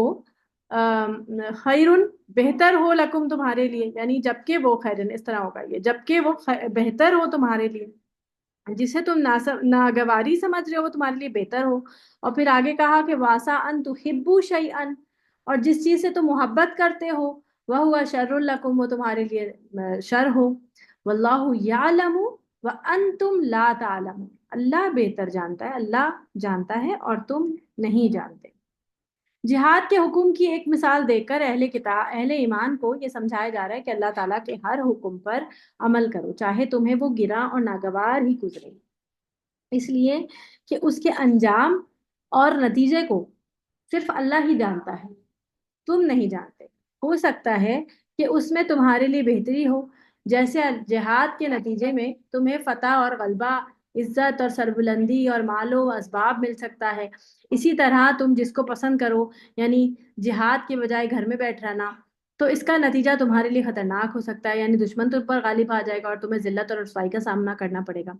خیرن بہتر ہو، لکم تمہارے لیے، یعنی جبکہ وہ خیرن اس طرح ہوگا یہ، جبکہ وہ بہتر ہو تمہارے لیے، جسے تم ناگواری سمجھ رہے ہو وہ تمہارے لیے بہتر ہو. اور پھر آگے کہا کہ واسا ان تحبوا شیئا، اور جس چیز سے تم محبت کرتے ہو، وہوا شر لکم وہ تمہارے لیے شر ہو. واللہ یعلم وانتم لا تعلمون، اللہ بہتر جانتا ہے، اللہ جانتا ہے اور تم نہیں جانتے. جہاد کے حکم کی ایک مثال دیکھ کر اہل ایمان کو یہ سمجھایا جا رہا ہے کہ اللہ تعالیٰ کے ہر حکم پر عمل کرو، چاہے تمہیں وہ گراں اور ناگوار ہی گزرے، اس لیے کہ اس کے انجام اور نتیجے کو صرف اللہ ہی جانتا ہے، تم نہیں جانتے. ہو سکتا ہے کہ اس میں تمہارے لیے بہتری ہو، جیسے جہاد کے نتیجے میں تمہیں فتح اور غلبہ، عزت اور سربلندی اور مال و اسباب مل سکتا ہے. اسی طرح تم جس کو پسند کرو، یعنی جہاد کے بجائے گھر میں بیٹھ رہنا، تو اس کا نتیجہ تمہارے لیے خطرناک ہو سکتا ہے، یعنی دشمن تم پر غالب آ جائے گا اور تمہیں ذلت اور رسوائی کا سامنا کرنا پڑے گا.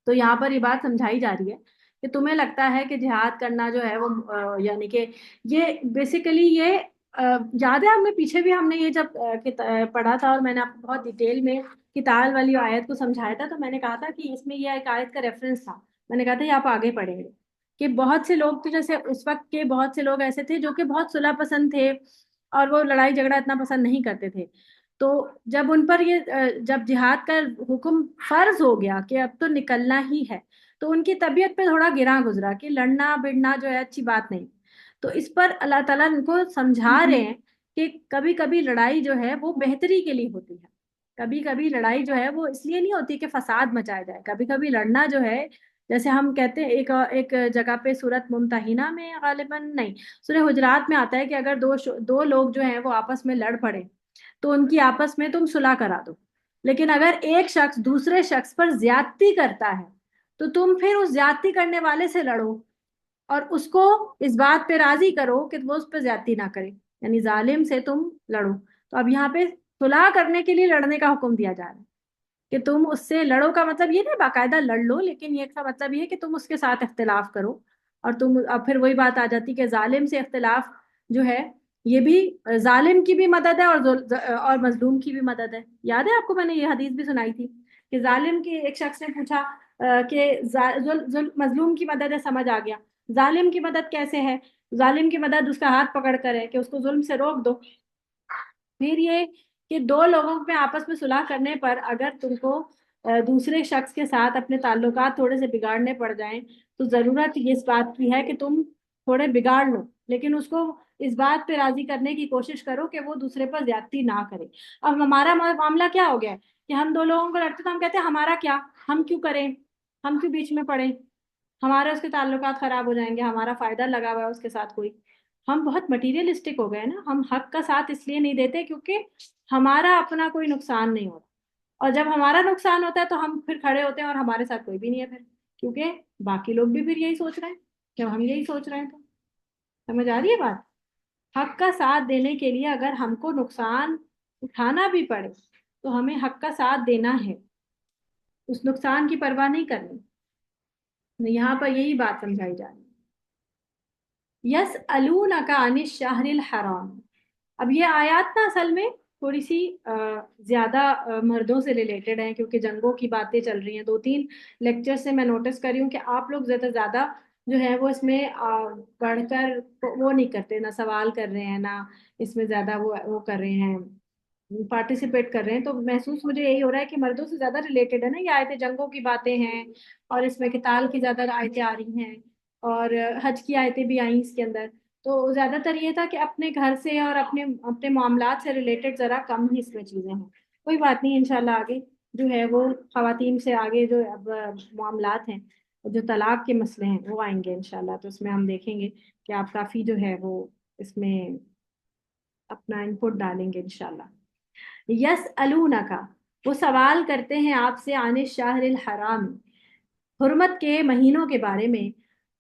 تو یہاں پر یہ بات سمجھائی جا رہی ہے کہ تمہیں لگتا ہے کہ جہاد کرنا جو ہے وہ یعنی کہ یہ بیسیکلی یہ یاد ہے آپ میں پیچھے بھی ہم نے یہ جب پڑھا تھا اور میں نے آپ کو بہت ڈیٹیل میں قتال والی آیت کو سمجھایا تھا، تو میں نے کہا تھا کہ اس میں یہ ایک آیت کا ریفرنس تھا، میں نے کہا تھا یہ آپ آگے پڑھیں گے کہ بہت سے لوگ تو جیسے اس وقت کے بہت سے لوگ ایسے تھے جو کہ بہت صلح پسند تھے اور وہ لڑائی جھگڑا اتنا پسند نہیں کرتے تھے. تو جب ان پر یہ جب جہاد کا حکم فرض ہو گیا کہ اب تو نکلنا ہی ہے، تو ان کی طبیعت پہ تھوڑا گراں گزرا کہ لڑنا بڑنا جو ہے اچھی بات نہیں. تو اس پر اللہ تعالیٰ ان کو سمجھا رہے ہیں کہ کبھی کبھی لڑائی جو ہے وہ بہتری کے لیے ہوتی ہے، کبھی کبھی لڑائی جو ہے وہ اس لیے نہیں ہوتی کہ فساد مچایا جائے، کبھی کبھی لڑنا جو ہے جیسے ہم کہتے ہیں ایک جگہ پہ سورت ممتحنہ میں غالباً نہیں سورہ حجرات میں آتا ہے کہ اگر دو لوگ جو ہیں وہ آپس میں لڑ پڑے تو ان کی آپس میں تم صلح کرا دو، لیکن اگر ایک شخص دوسرے شخص پر زیادتی کرتا ہے تو تم پھر اس زیادتی کرنے والے سے لڑو اور اس کو اس بات پہ راضی کرو کہ وہ اس پہ زیادتی نہ کرے، یعنی ظالم سے تم لڑو. تو اب یہاں پہ صلح کرنے کے لیے لڑنے کا حکم دیا جا رہا ہے کہ تم اس سے لڑو، کا مطلب یہ نہیں باقاعدہ لڑ لو، لیکن یہ کا مطلب یہ ہے کہ تم اس کے ساتھ اختلاف کرو. اور تم اب پھر وہی بات آ جاتی کہ ظالم سے اختلاف جو ہے یہ بھی ظالم کی بھی مدد ہے اور مظلوم کی بھی مدد ہے. یاد ہے آپ کو میں نے یہ حدیث بھی سنائی تھی کہ ظالم کے ایک شخص نے پوچھا کہ مظلوم کی مدد ہے، سمجھ آ گیا، ظالم کی مدد کیسے ہے؟ ظالم کی مدد اس کا ہاتھ پکڑ کر ہے کہ اس کو ظلم سے روک دو. پھر یہ کہ دو لوگوں میں آپس میں صلح کرنے پر اگر تم کو دوسرے شخص کے ساتھ اپنے تعلقات تھوڑے سے بگاڑنے پڑ جائیں تو ضرورت اس بات کی ہے کہ تم تھوڑے بگاڑ لو، لیکن اس کو اس بات پہ راضی کرنے کی کوشش کرو کہ وہ دوسرے پر زیادتی نہ کرے. اب ہمارا معاملہ کیا ہو گیا ہے کہ ہم دو لوگوں کو لڑتے تو ہم کہتے ہیں ہمارا کیا، ہم کیوں کریں، ہم کیوں بیچ میں پڑیں، ہمارے اس کے تعلقات خراب ہو جائیں گے، ہمارا فائدہ لگا ہوا ہے اس کے ساتھ کوئی. ہم بہت مٹیریلسٹک ہو گئے نا، ہم حق کا ساتھ اس لیے نہیں دیتے کیونکہ ہمارا اپنا کوئی نقصان نہیں ہوتا، اور جب ہمارا نقصان ہوتا ہے تو ہم پھر کھڑے ہوتے ہیں اور ہمارے ساتھ کوئی بھی نہیں ہے پھر، کیونکہ باقی لوگ بھی پھر یہی سوچ رہے ہیں جب ہم یہی سوچ رہے ہیں. تو سمجھ آ رہی ہے بات؟ حق کا ساتھ دینے کے لیے اگر ہم کو نقصان اٹھانا بھی پڑے تو ہمیں حق کا ساتھ دینا ہے، اس نقصان کی پرواہ نہیں کرنی. یہاں پر یہی بات سمجھائی جا رہی ہے. یسألونک عن الشہر الحرام. اب یہ آیات نا اصل میں تھوڑی سی زیادہ مردوں سے ریلیٹڈ ہیں کیونکہ جنگوں کی باتیں چل رہی ہیں. 2-3 لیکچر سے میں نوٹس کر رہی ہوں کہ آپ لوگ زیادہ جو ہے وہ اس میں پڑھ کر وہ نہیں کرتے، نہ سوال کر رہے ہیں، نہ اس میں زیادہ وہ کر رہے ہیں پارٹیسپیٹ کر رہے ہیں، تو محسوس مجھے یہی ہو رہا ہے کہ مردوں سے زیادہ ریلیٹڈ ہے نا یہ آیتیں، جنگوں کی باتیں ہیں اور اس میں قتال کی زیادہ آیتیں آ رہی ہیں، اور حج کی آیتیں بھی آئیں اس کے اندر، تو زیادہ تر یہ تھا کہ اپنے گھر سے اور اپنے اپنے معاملات سے ریلیٹڈ ذرا کم ہی اس میں چیزیں ہیں. کوئی بات نہیں، انشاءاللہ آگے جو ہے وہ خواتین سے آگے جو اب معاملات ہیں، جو طلاق کے مسئلے ہیں وہ آئیں گے انشاءاللہ، تو اس میں ہم دیکھیں گے کہ آپ کافی جو ہے وہ اس میں اپنا انپٹ ڈالیں گے انشاءاللہ. یسألونکا، وہ سوال کرتے ہیں آپ سے، عن الشہر الحرام، حرمت کے مہینوں کے بارے میں،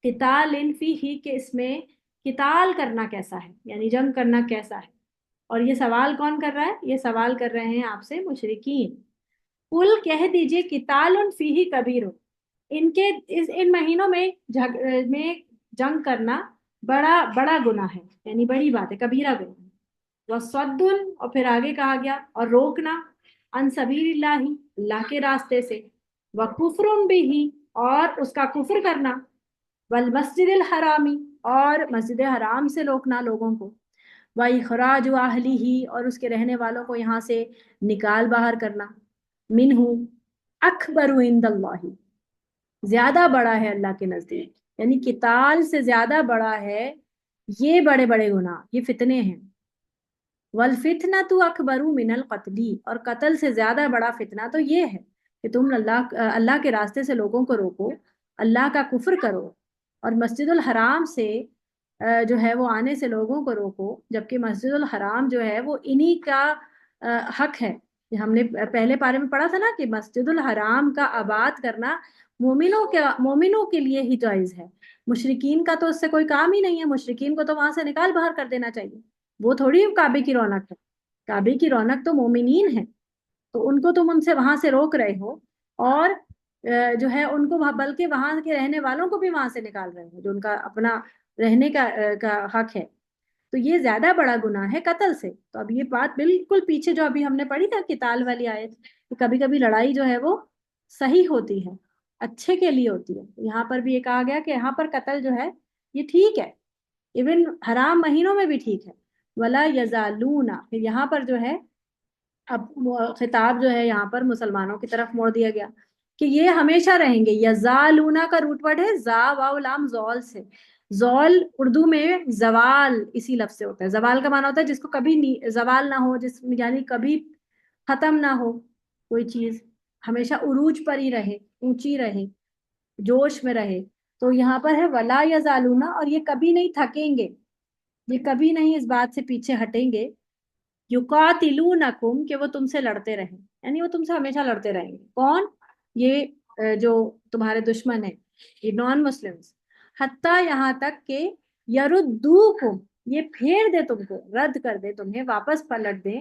قتال فیہ، کہ اس میں قتال کرنا کیسا ہے، یعنی جنگ کرنا کیسا ہے. اور یہ سوال کون کر رہا ہے؟ یہ سوال کر رہے ہیں آپ سے مشرکین. قل، کہہ دیجئے، قتال فیہ کبیر، ان مہینوں میں جنگ کرنا بڑا گناہ ہے، یعنی بڑی بات ہے، کبیرہ گناہ ہے. وصد، اور پھر آگے کہا گیا، اور روکنا، عن سبیل اللہ، اللہ کے راستے سے، وکفر بھی، اور اس کا کفر کرنا، والمسجد الحرامی، اور مسجد حرام سے روکنا لوگوں کو، وإخراج أهله، اور اس کے رہنے والوں کو یہاں سے نکال باہر کرنا، منہ، اکبر عند اللہ، زیادہ بڑا ہے اللہ کے نزدیک، یعنی قتال سے زیادہ بڑا ہے یہ بڑے بڑے گناہ، یہ فتنے ہیں. والفتنة اکبر من القتل، اور قتل سے زیادہ بڑا فتنہ تو یہ ہے کہ تم اللہ کے راستے سے لوگوں کو روکو، اللہ کا کفر کرو، اور مسجد الحرام سے جو ہے وہ آنے سے لوگوں کو روکو، جبکہ مسجد الحرام جو ہے وہ انہی کا حق ہے. ہم نے پہلے پارے میں پڑھا تھا نا کہ مسجد الحرام کا آباد کرنا مومنوں کے لیے ہی جائز ہے، مشرکین کا تو اس سے کوئی کام ہی نہیں ہے، مشرکین کو تو وہاں سے نکال باہر کر دینا چاہیے، وہ تھوڑی کعبے کی رونق ہے، کعبے کی رونق تو مومنین ہے، تو ان کو تم ان سے وہاں سے روک رہے ہو، اور جو ہے ان کو بلکہ وہاں کے رہنے والوں کو بھی وہاں سے نکال رہے ہو جو ان کا اپنا رہنے کا حق ہے. تو یہ زیادہ بڑا گناہ ہے قتل سے. تو اب یہ بات بالکل پیچھے جو ابھی ہم نے پڑھی تھا قتال والی آیت، کہ کبھی کبھی لڑائی جو ہے وہ صحیح ہوتی ہے، اچھے کے لیے ہوتی ہے. یہاں پر بھی یہ کہا گیا کہ یہاں پر قتل جو ہے یہ ٹھیک ہے، ایون حرام مہینوں میں بھی ٹھیک ہے. ولا یزالون، پھر یہاں پر جو ہے اب خطاب جو ہے یہاں پر مسلمانوں کی طرف موڑ دیا گیا کہ یہ ہمیشہ رہیں گے. یزالونا کا روٹ ورڈ ہے زا واو لام زول سے. زول اردو میں زوال اسی لفظ سے ہوتا ہے. زوال کا معنی ہوتا ہے جس کو کبھی زوال نہ ہو، یعنی کبھی ختم نہ ہو کوئی چیز، ہمیشہ عروج پر ہی رہے، اونچی رہے، جوش میں رہے. تو یہاں پر ہے ولا یزالونا، اور یہ کبھی نہیں تھکیں گے، یہ کبھی نہیں اس بات سے پیچھے ہٹیں گے، یقاتلونکم، کہ وہ تم سے لڑتے رہیں، یعنی وہ تم سے ہمیشہ لڑتے رہیں گے. کون؟ یہ جو تمہارے دشمن ہیں، یہ نان مسلمز، حتیٰ یہاں تک کہ یردوکم، یہ پھیر دے تم کو، رد کر دے تمہیں، واپس پلٹ دیں،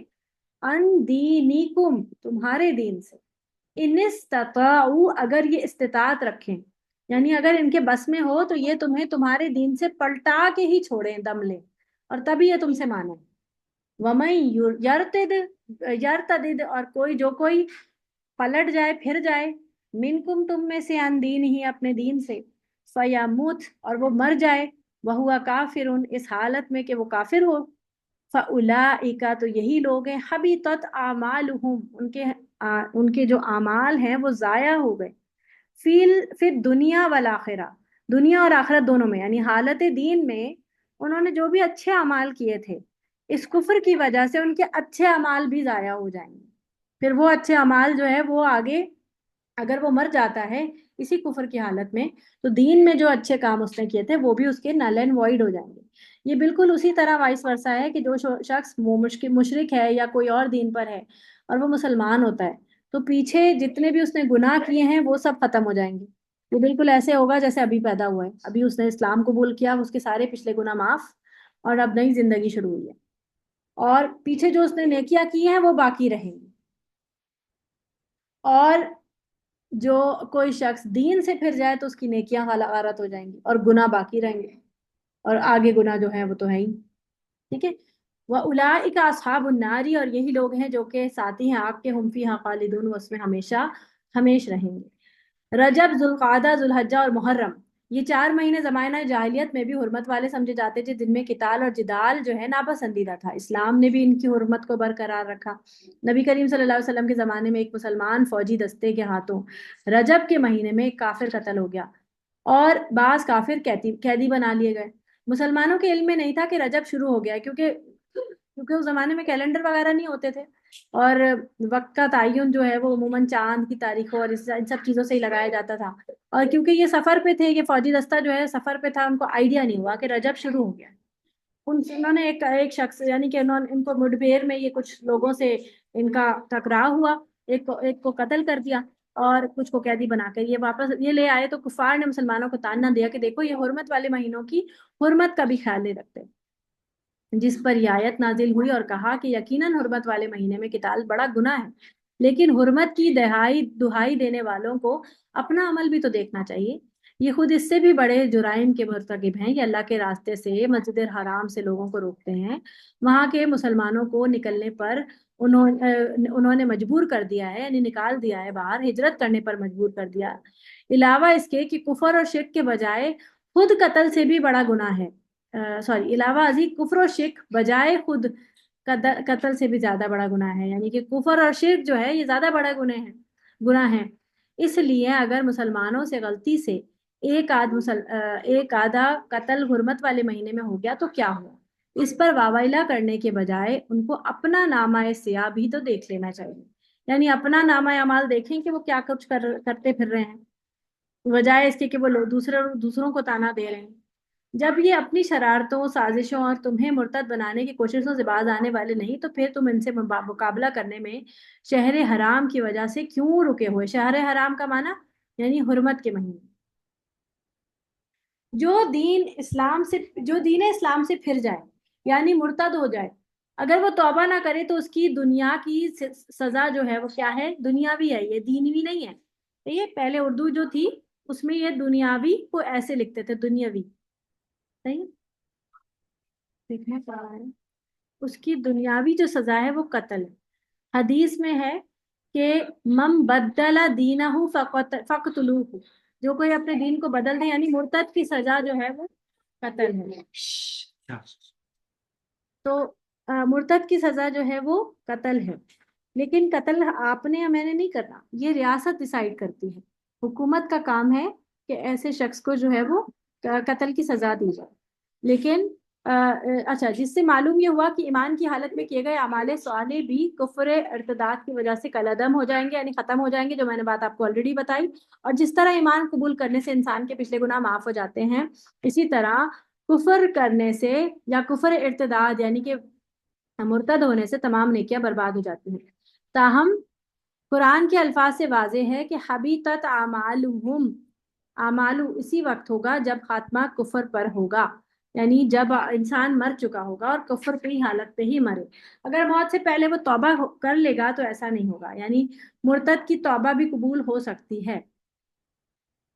ان دینکم، تمہارے دین سے، ان استطاعوا، اگر یہ استطاعت رکھیں، یعنی اگر ان کے بس میں ہو تو یہ تمہیں تمہارے دین سے پلٹا کے ہی چھوڑیں، دم لیں، اور تبھی یہ تم سے مانیں. وَمَن یرتد، اور کوئی پلٹ جائے، پھر جائے، منکم، تم میں سے، عن دین ہی، اپنے دین سے، فیموت، اور وہ مر جائے، وہو کافر، اس حالت میں کہ وہ کافر ہو، فاولئک، تو یہی لوگ ہیں، حبطت اعمالہم، ان کے جو اعمال ہیں وہ ضائع ہو گئے، فی دنیا والآخرہ، دنیا اور آخرت دونوں میں، یعنی حالت دین میں انہوں نے جو بھی اچھے اعمال کیے تھے، اس کفر کی وجہ سے ان کے اچھے اعمال بھی ضائع ہو جائیں گے. پھر وہ اچھے اعمال جو ہے وہ آگے، اگر وہ مر جاتا ہے اسی کفر کی حالت میں، تو دین میں جو اچھے کام اس نے کیے تھے وہ بھی اس کے نل اینڈ وائڈ ہو جائیں گے. یہ بالکل اسی طرح وائس ورسا ہے کہ جو شخص مشرک ہے یا کوئی اور دین پر ہے اور وہ مسلمان ہوتا ہے، تو پیچھے جتنے بھی اس نے گناہ کیے ہیں وہ سب ختم ہو جائیں گے. وہ بالکل ایسے ہوگا جیسے ابھی پیدا ہوا ہے، ابھی اس نے اسلام قبول کیا، اس کے سارے پچھلے گناہ معاف، اور اب نئی زندگی شروع ہوئی ہے، اور پیچھے جو اس نے نیکیاں کی ہیں وہ باقی رہیں گی. اور جو کوئی شخص دین سے پھر جائے تو اس کی نیکیاں غارت ہو جائیں گی اور گناہ باقی رہیں گے، اور آگے گناہ جو ہیں وہ تو ہے ہی. ٹھیک ہے. وَأُولَٰئِکَ أَصْحَابُ النَّارِ، اور یہی لوگ ہیں جو کہ ساتھی ہیں آگ کے، ہم فیہا خالدون، وہ اس میں ہمیشہ ہمیش رہیں گے. رجب، ذوالقعدہ، ذوالحجہ اور محرم، یہ 4 مہینے زمانہ جاہلیت میں بھی حرمت والے سمجھے جاتے تھے، جن میں قتال اور جدال جو ہے ناپسندیدہ تھا۔ اسلام نے بھی ان کی حرمت کو برقرار رکھا۔ نبی کریم صلی اللہ علیہ وسلم کے زمانے میں ایک مسلمان فوجی دستے کے ہاتھوں رجب کے مہینے میں ایک کافر قتل ہو گیا اور بعض کافر قیدی بنا لیے گئے۔ مسلمانوں کے علم میں نہیں تھا کہ رجب شروع ہو گیا، کیونکہ اس زمانے میں کیلنڈر وغیرہ نہیں ہوتے تھے، اور وقت کا تعین جو ہے وہ عموماً چاند کی تاریخوں اور ان سب چیزوں سے ہی لگایا جاتا تھا۔ اور کیونکہ یہ سفر پہ تھے، یہ فوجی دستہ جو ہے سفر پہ تھا، ان کو آئیڈیا نہیں ہوا کہ رجب شروع ہو گیا۔ انہوں نے ایک شخص، یعنی کہ ان کو مڈبھیڑ میں یہ کچھ لوگوں سے ان کا ٹکراؤ ہوا، ایک کو قتل کر دیا اور کچھ کو قیدی بنا کر یہ واپس یہ لے آئے، تو کفار نے مسلمانوں کو تانا دیا کہ دیکھو یہ حرمت والے مہینوں کی حرمت کا بھی خیال نہیں رکھتے، جس پر یہ آیت نازل ہوئی اور کہا کہ یقیناً حرمت والے مہینے میں قتال بڑا گناہ ہے، لیکن حرمت کی دہائی دینے والوں کو اپنا عمل بھی تو دیکھنا چاہیے، یہ خود اس سے بھی بڑے جرائم کے مرتکب ہیں، یہ اللہ کے راستے سے مسجد الحرام سے لوگوں کو روکتے ہیں، وہاں کے مسلمانوں کو نکلنے پر انہوں نے مجبور کر دیا ہے، یعنی نکال دیا ہے باہر، ہجرت کرنے پر مجبور کر دیا، علاوہ اس کے کہ کفر اور شرک کے بجائے خود قتل سے بھی بڑا گناہ ہے، علاوہ ازیں کفر و شرک بجائے خود قتل سے بھی زیادہ بڑا گناہ ہے، یعنی کہ کفر اور شرک جو ہے یہ زیادہ بڑا گناہ ہے۔ اس لیے اگر مسلمانوں سے غلطی سے ایک آدھا قتل حرمت والے مہینے میں ہو گیا تو کیا ہوا، اس پر واویلا کرنے کے بجائے ان کو اپنا نامہ سیاہ بھی تو دیکھ لینا چاہیے، یعنی اپنا نامہ اعمال دیکھیں کہ وہ کیا کچھ کرتے پھر رہے ہیں، بجائے اس کے کہ وہ دوسروں کو تانا دے رہے ہیں۔ جب یہ اپنی شرارتوں، سازشوں اور تمہیں مرتد بنانے کی کوششوں سے باز آنے والے نہیں، تو پھر تم ان سے مقابلہ کرنے میں شہر حرام کی وجہ سے کیوں رکے ہوئے؟ شہر حرام کا معنی یعنی حرمت کے مہینے، جو دین اسلام سے پھر جائے یعنی مرتد ہو جائے، اگر وہ توبہ نہ کرے تو اس کی دنیا کی سزا جو ہے وہ کیا ہے؟ دنیاوی ہے، یہ دینوی نہیں ہے۔ یہ پہلے اردو جو تھی اس میں یہ دنیاوی کو ایسے لکھتے تھے، دنیاوی، صحیح دیکھنا پڑ رہا ہے، اس کی دنیاوی جو سزا ہے وہ قتل ہے۔ حدیث میں ہے کہ من بدل دینہ فقتلوہ، جو کوئی اپنے دین کو بدل دے یعنی مرتد کی سزا جو ہے وہ قتل ہے، تو مرتد کی سزا جو ہے وہ قتل ہے، لیکن قتل آپ نے یا میں نے نہیں کرنا، یہ ریاست ڈیسائیڈ کرتی ہے، حکومت کا کام ہے کہ ایسے شخص کو جو ہے وہ قتل کی سزا دی جائے۔ لیکن اچھا، جس سے معلوم یہ ہوا کہ ایمان کی حالت میں کیے گئے اعمال صالح بھی کفر ارتداد کی وجہ سے کالعدم ہو جائیں گے، یعنی ختم ہو جائیں گے، جو میں نے بات آپ کو آلریڈی بتائی، اور جس طرح ایمان قبول کرنے سے انسان کے پچھلے گناہ معاف ہو جاتے ہیں، اسی طرح کفر کرنے سے یا کفر ارتداد یعنی کہ مرتد ہونے سے تمام نیکیاں برباد ہو جاتی ہیں۔ تاہم قرآن کے الفاظ سے واضح ہے کہ حبیطت اعمالہم، اعمال اسی وقت ہوگا جب خاتمہ کفر پر ہوگا، یعنی جب انسان مر چکا ہوگا اور کفر کی حالت پہ ہی مرے، اگر موت سے پہلے وہ توبہ کر لے گا تو ایسا نہیں ہوگا، یعنی مرتد کی توبہ بھی قبول ہو سکتی ہے۔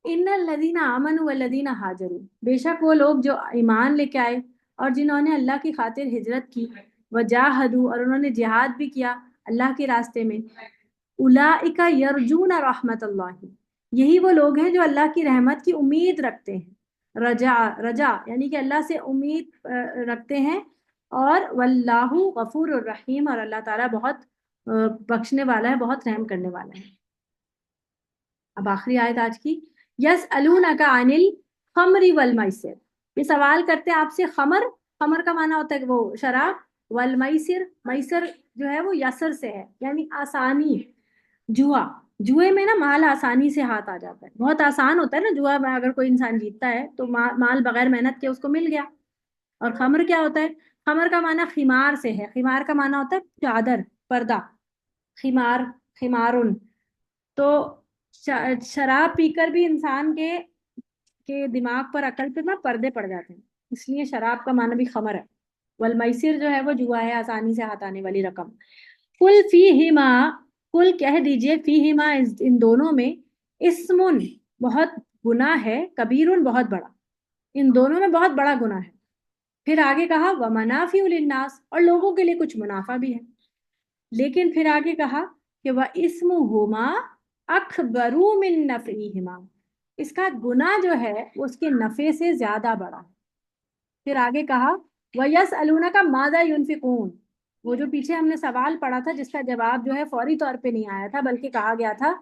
ان الذین آمنوا والذین ہاجروا، بے شک وہ لوگ جو ایمان لے کے آئے اور جنہوں نے اللہ کی خاطر ہجرت کی، وجاہدوا، اور انہوں نے جہاد بھی کیا اللہ کے راستے میں، اولئک یرجون رحمت اللہ، یہی وہ لوگ ہیں جو اللہ کی رحمت کی امید رکھتے ہیں، رجا یعنی کہ اللہ سے امید رکھتے ہیں، اور واللہ غفور الرحیم، اور اللہ تعالیٰ بہت بخشنے والا ہے، بہت رحم کرنے والا ہے۔ اب آخری آیت آج کی، یسألونک عن الخمر والمیسر، یہ سوال کرتے ہیں آپ سے خمر کا معنی ہوتا ہے کہ وہ شراب، والمیسر، میسر جو ہے وہ یسر سے ہے یعنی آسانی، جوئے میں نا مال آسانی سے ہاتھ آ جاتا ہے، بہت آسان ہوتا ہے نا جوا میں، اگر کوئی انسان جیتتا ہے تو مال بغیر محنت کے اس کو مل گیا۔ اور خمر کیا ہوتا ہے؟ خمر کا معنی خمار سے ہے، خمار کا معنی ہوتا ہے چادر، پردہ، خمارن، تو شراب پی کر بھی انسان کے دماغ پر، عقل پہ نا پردے پڑ جاتے ہیں، اس لیے شراب کا معنی بھی خمر ہے۔ والمیسر جو ہے وہ جوا ہے، آسانی سے ہاتھ آنے والی رقم۔ قل فیہما، قل کہہ دیجئے، فیہما، ان دونوں میں، اسمن، بہت گناہ ہے، کبیرن، بہت بڑا، ان دونوں میں بہت بڑا گناہ ہے۔ پھر آگے کہا ومنافع للناس، اور لوگوں کے لیے کچھ منافع بھی ہے، لیکن پھر آگے کہا کہ واسمہما اکبر من نفعہما، اس کا گناہ جو ہے وہ اس کے نفع سے زیادہ بڑا ہے. پھر آگے کہا وَيَسْأَلُونَكَ مَاذَا يُنْفِقُونَ، وہ جو پیچھے ہم نے سوال پڑھا تھا جس کا جواب جو ہے فوری طور پہ نہیں آیا تھا بلکہ کہا گیا تھا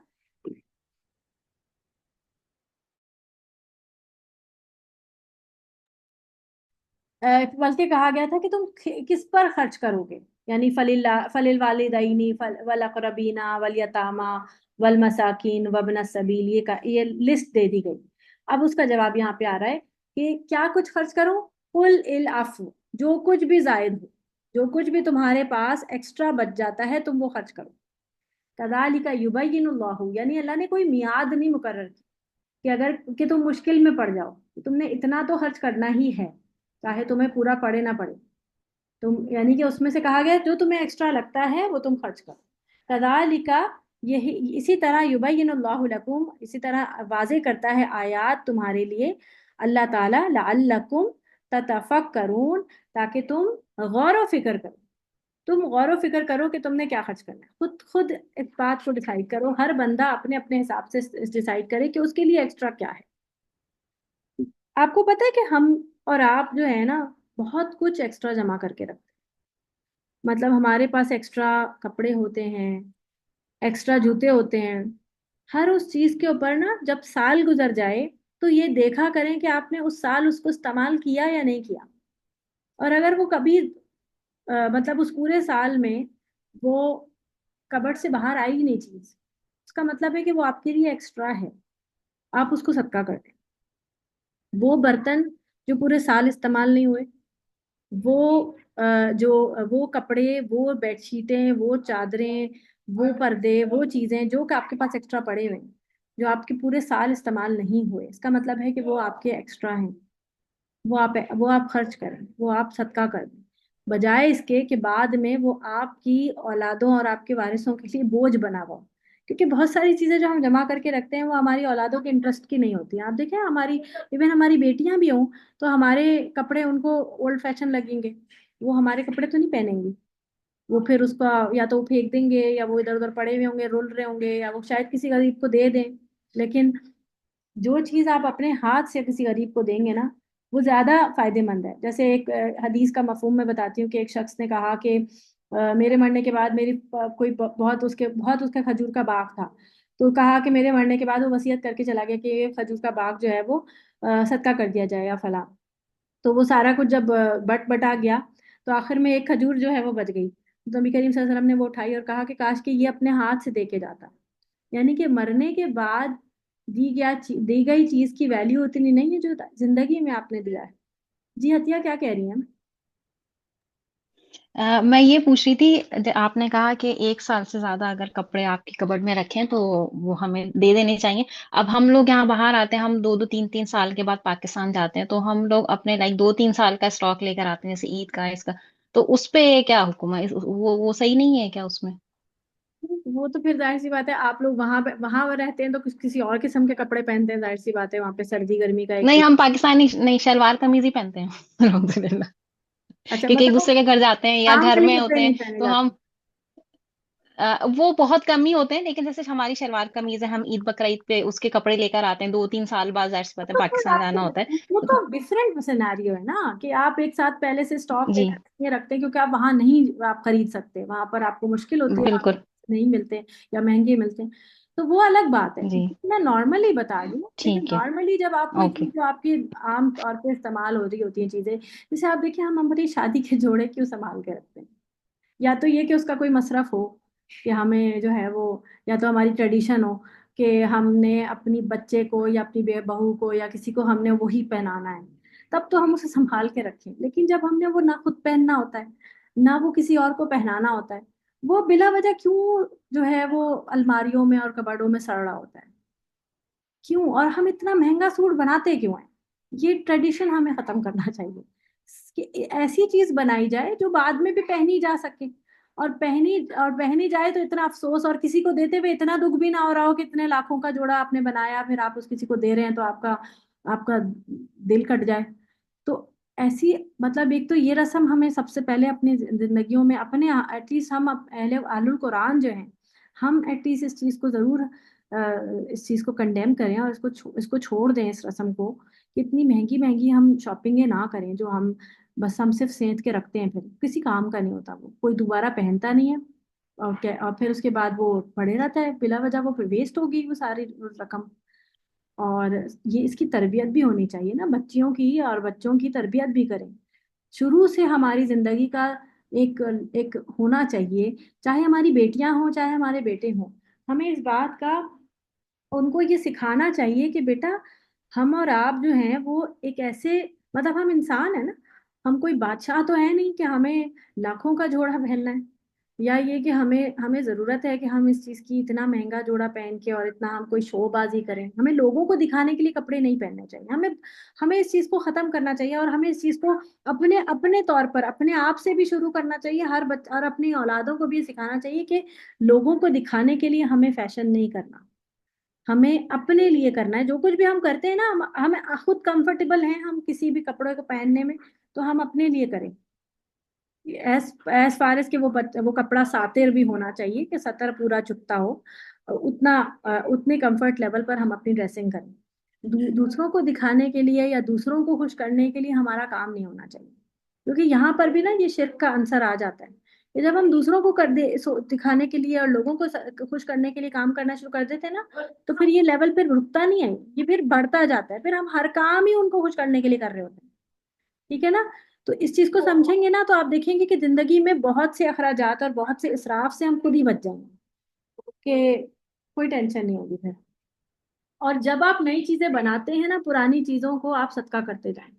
کہ تم کس پر خرچ کرو گے، یعنی فَلِلْوَالِدَيْنِ وَالْأَقْرَبِينَ وَالْيَتَامَى وَالْمَسَاكِينِ وَابْنَ السَّبِيلِ، یہ لسٹ دے دی گئی. اب اس کا جواب یہاں پہ آ رہا ہے کہ کیا کچھ خرچ کرو، قُلْ الْعَفْوَ، جو کچھ بھی زائد ہو، جو کچھ بھی تمہارے پاس ایکسٹرا بچ جاتا ہے تم وہ خرچ کرو. كَذَلِكَ يُبَيِّنُ اللَّهُ، یعنی اللہ نے کوئی میعاد نہیں مقرر کی کہ اگر کہ تم مشکل میں پڑ جاؤ تم نے اتنا تو خرچ کرنا ہی ہے چاہے تمہیں پورا پڑے نہ پڑے. تم یعنی کہ اس میں سے کہا گیا جو تمہیں ایکسٹرا لگتا ہے وہ تم خرچ کرو. كَذَلِكَ، یہی اسی طرح یبین اللہ لکم، اسی طرح واضح کرتا ہے آیات تمہارے لیے اللہ تعالیٰ، لعلکم تتفکرون، تاکہ تم غور و فکر کرو. تم غور و فکر کرو کہ تم نے کیا خرچ کرنا ہے، خود اس بات کو ڈیسائیڈ کرو. ہر بندہ اپنے اپنے حساب سے ڈیسائیڈ کرے کہ اس کے لیے ایکسٹرا کیا ہے. آپ کو پتہ ہے کہ ہم اور آپ جو ہے نا بہت کچھ ایکسٹرا جمع کر کے رکھتے ہیں. مطلب ہمارے پاس ایکسٹرا کپڑے ہوتے ہیں، ایکسٹرا جوتے ہوتے ہیں. ہر اس چیز کے اوپر نا جب سال گزر جائے تو یہ دیکھا کریں کہ آپ نے اس سال اس کو استعمال کیا یا نہیں کیا. اور اگر وہ کبھی مطلب اس پورے سال میں وہ کبٹ سے باہر آئی ہی نہیں چیز، اس کا مطلب ہے کہ وہ آپ کے لیے ایکسٹرا ہے، آپ اس کو صدقہ کر دیں. وہ برتن جو پورے سال استعمال نہیں ہوئے، وہ کپڑے، وہ بیڈ شیٹیں، وہ چادریں، وہ پردے، وہ چیزیں جو کہ آپ کے پاس ایکسٹرا پڑے ہوئے ہیں جو آپ کے پورے سال استعمال نہیں ہوئے، اس کا مطلب ہے کہ وہ آپ کے ایکسٹرا ہیں. وہ آپ خرچ کریں، وہ آپ صدقہ کر دیں، بجائے اس کے کہ بعد میں وہ آپ کی اولادوں اور آپ کے وارثوں کے لیے بوجھ بنا ہوا. کیونکہ بہت ساری چیزیں جو ہم جمع کر کے رکھتے ہیں وہ ہماری اولادوں کے انٹرسٹ کی نہیں ہوتی ہیں. آپ دیکھیں ہماری بیٹیاں بھی ہوں تو ہمارے کپڑے ان کو اولڈ فیشن لگیں گے، وہ ہمارے کپڑے تو نہیں پہنیں گی، وہ پھر اس کا یا تو وہ پھینک دیں گے یا وہ ادھر ادھر پڑے ہوئے ہوں گے رول رہے ہوں گے، یا وہ شاید کسی غریب کو دے دیں. لیکن جو چیز آپ اپنے ہاتھ سے کسی غریب کو دیں گے نا وہ زیادہ فائدے مند ہے. جیسے ایک حدیث کا مفہوم میں بتاتی ہوں کہ ایک شخص نے کہا کہ میرے مرنے کے بعد میری کوئی بہت اس کا کھجور کا باغ تھا، تو کہا کہ میرے مرنے کے بعد وہ وصیت کر کے چلا گیا کہ یہ کھجور کا باغ جو ہے وہ صدقہ کر دیا جائے گا فلاں. تو وہ سارا کچھ جب بٹا گیا تو آخر میں ایک کھجور جو ہے وہ بچ گئی. تو نبی کریم صلی اللہ علیہ وسلم نے وہ اٹھائی اور کہا کہ کاش کہ یہ اپنے ہاتھ سے دے کے جاتا. یعنی کہ مرنے کے بعد دی گئی چیز کی ویلیو اتنی نہیں ہے جو زندگی میں آپ نے دیا ہے. جی عطیہ کیا کہہ رہی ہیں؟ میں یہ پوچھ رہی تھی، آپ نے کہا کہ 1 سال سے زیادہ اگر کپڑے آپ کی کبڈ میں رکھیں تو وہ ہمیں دے دینے چاہیے. اب ہم لوگ یہاں باہر آتے ہیں، ہم 2-3 سال کے بعد پاکستان جاتے ہیں، تو ہم لوگ اپنے 2-3 سال کا اسٹاک لے کر آتے ہیں، جیسے عید کا اس کا، تو اس پہ کیا حکم ہے؟ وہ صحیح نہیں ہے کیا اس میں؟ وہ تو پھر ظاہر سی بات ہے آپ لوگ وہاں رہتے ہیں تو کسی اور قسم کے کپڑے پہنتے ہیں، ظاہر سی بات ہے وہاں پہ سردی گرمی کا نہیں، ہم پاکستانی نہیں، شلوار قمیض ہی پہنتے ہیں الحمدللہ. اچھا کیونکہ ایک مطلب وہ دوسرے کے گھر جاتے ہیں یا کام گھر کے لیے میں کپڑے ہوتے ہیں نہیں پہنے تو جاتے. ہم وہ بہت کم ہی ہوتے ہیں، لیکن جیسے ہماری شلوار قمیض ہے، ہم عید بقرعید پہ اس کے کپڑے لے کر آتے ہیں. 2-3 سال بعد ظاہر سی بات ہے پاکستان جانا ہوتا وہ ہے. تو ڈفرینٹ سیناریو ہے نا کہ آپ ایک ساتھ پہلے سے اسٹاک لے جی کر رکھتے ہیں کیونکہ آپ وہاں نہیں آپ خرید سکتے، وہاں پر آپ کو مشکل ہوتی ہے، بالکل. نہیں ملتے یا مہنگے ملتے ہیں، تو وہ الگ بات ہے. جی میں نارملی بتا رہی ہوں، لیکن ٹھیک ہے. نارملی جب آپ کوئی اوکے. چیز جو آپ کی عام طور پہ استعمال ہو رہی ہوتی ہیں چیزیں، جیسے آپ دیکھیں ہم اپنی شادی کے جوڑے کیوں سنبھال کے رکھتے ہیں؟ یا تو یہ کہ اس کا کوئی مصرف ہو کہ ہمیں جو ہے وہ، یا تو ہماری ٹریڈیشن ہو کہ ہم نے اپنی بچے کو یا اپنی بہو کو یا کسی کو ہم نے وہی پہنانا ہے، تب تو ہم اسے سنبھال کے رکھیں. لیکن جب ہم نے وہ نہ خود پہننا ہوتا ہے نہ وہ کسی اور کو پہنانا ہوتا ہے، وہ بلا وجہ کیوں جو ہے وہ الماریوں میں اور کباڑوں میں سڑ رہا ہوتا ہے؟ کیوں؟ اور ہم اتنا مہنگا سوٹ بناتے کیوں ہیں؟ یہ ٹریڈیشن ہمیں ختم کرنا چاہیے کہ ایسی چیز بنائی جائے جو بعد میں بھی پہنی جا سکے، اور پہنی جائے تو اتنا افسوس، اور کسی کو دیتے ہوئے اتنا دکھ بھی نہ ہو رہا ہو کہ اتنے لاکھوں کا جوڑا آپ نے بنایا پھر آپ اس کسی کو دے رہے ہیں تو آپ کا دل کٹ جائے. تو ایسی مطلب ایک تو یہ رسم ہمیں سب سے پہلے اپنی زندگیوں میں اپنے ایٹ لیسٹ ہم اہل القرآن جو ہیں ہم ایٹ لیسٹ اس چیز کو ضرور اس چیز کو کنڈیم کریں اور اس کو چھوڑ دیں اس رسم کو کہ اتنی مہنگی مہنگی ہم شاپنگیں نہ کریں جو ہم بس ہم صرف سینت کے رکھتے ہیں، پھر کسی کام کا نہیں ہوتا، وہ کوئی دوبارہ پہنتا نہیں ہے، اور پھر اس کے بعد وہ پڑے رہتا ہے بلا وجہ، وہ پھر ویسٹ ہوگی وہ ساری رقم۔ اور یہ اس کی تربیت بھی ہونی چاہیے نا، بچیوں کی اور بچوں کی تربیت بھی کریں شروع سے، ہماری زندگی کا ایک ہونا چاہیے، چاہے ہماری بیٹیاں ہوں چاہے ہمارے بیٹے ہوں، ہمیں اس بات کا ان کو یہ سکھانا چاہیے کہ بیٹا ہم اور آپ جو ہیں وہ ایک ایسے، مطلب ہم انسان ہیں نا، ہم کوئی بادشاہ تو ہے نہیں کہ ہمیں لاکھوں کا جوڑا پہننا ہے، یا یہ کہ ہمیں ضرورت ہے کہ ہم اس چیز کی اتنا مہنگا جوڑا پہن کے اور اتنا ہم کوئی شو بازی کریں۔ ہمیں لوگوں کو دکھانے کے لیے کپڑے نہیں پہننے چاہیے، ہمیں اس چیز کو ختم کرنا چاہیے، اور ہمیں اس چیز کو اپنے طور پر اپنے آپ سے بھی شروع کرنا چاہیے، اور اپنی اولادوں کو بھی سکھانا چاہیے کہ لوگوں کو دکھانے کے لیے ہمیں فیشن نہیں کرنا، ہمیں اپنے لیے کرنا ہے۔ جو کچھ بھی ہم کرتے ہیں نا، ہم خود کمفرٹیبل ہیں ہم کسی بھی کپڑے کو پہننے میں، تو ہم اپنے لیے کریں، ایز فار ایز کہ وہ کپڑا ساتر بھی ہونا چاہیے کہ سطر پورا چپتا ہو، اتنے کمفرٹ لیول پر ہم اپنی ڈریسنگ کریں۔ دوسروں کو دکھانے کے لیے یا دوسروں کو خوش کرنے کے لیے ہمارا کام نہیں ہونا چاہیے، کیونکہ یہاں پر بھی نا یہ شرک کا عنصر آ جاتا ہے کہ جب ہم دوسروں کو دکھانے کے لیے اور لوگوں کو خوش کرنے کے لیے کام کرنا شروع کر دیتے ہیں نا، تو پھر یہ لیول پھر رکتا نہیں ہے، یہ پھر بڑھتا جاتا ہے، پھر ہم ہر کام ہی ان کو خوش کرنے کے لیے کر رہے ہوتے ہیں، ٹھیک ہے نا؟ تو اس چیز کو سمجھیں گے نا تو آپ دیکھیں گے کہ زندگی میں بہت سے اخراجات اور بہت سے اسراف سے ہم خود ہی بچ جائیں گے، کہ کوئی ٹینشن نہیں ہوگی پھر۔ اور جب آپ نئی چیزیں بناتے ہیں نا، پرانی چیزوں کو آپ صدقہ کرتے جائیں۔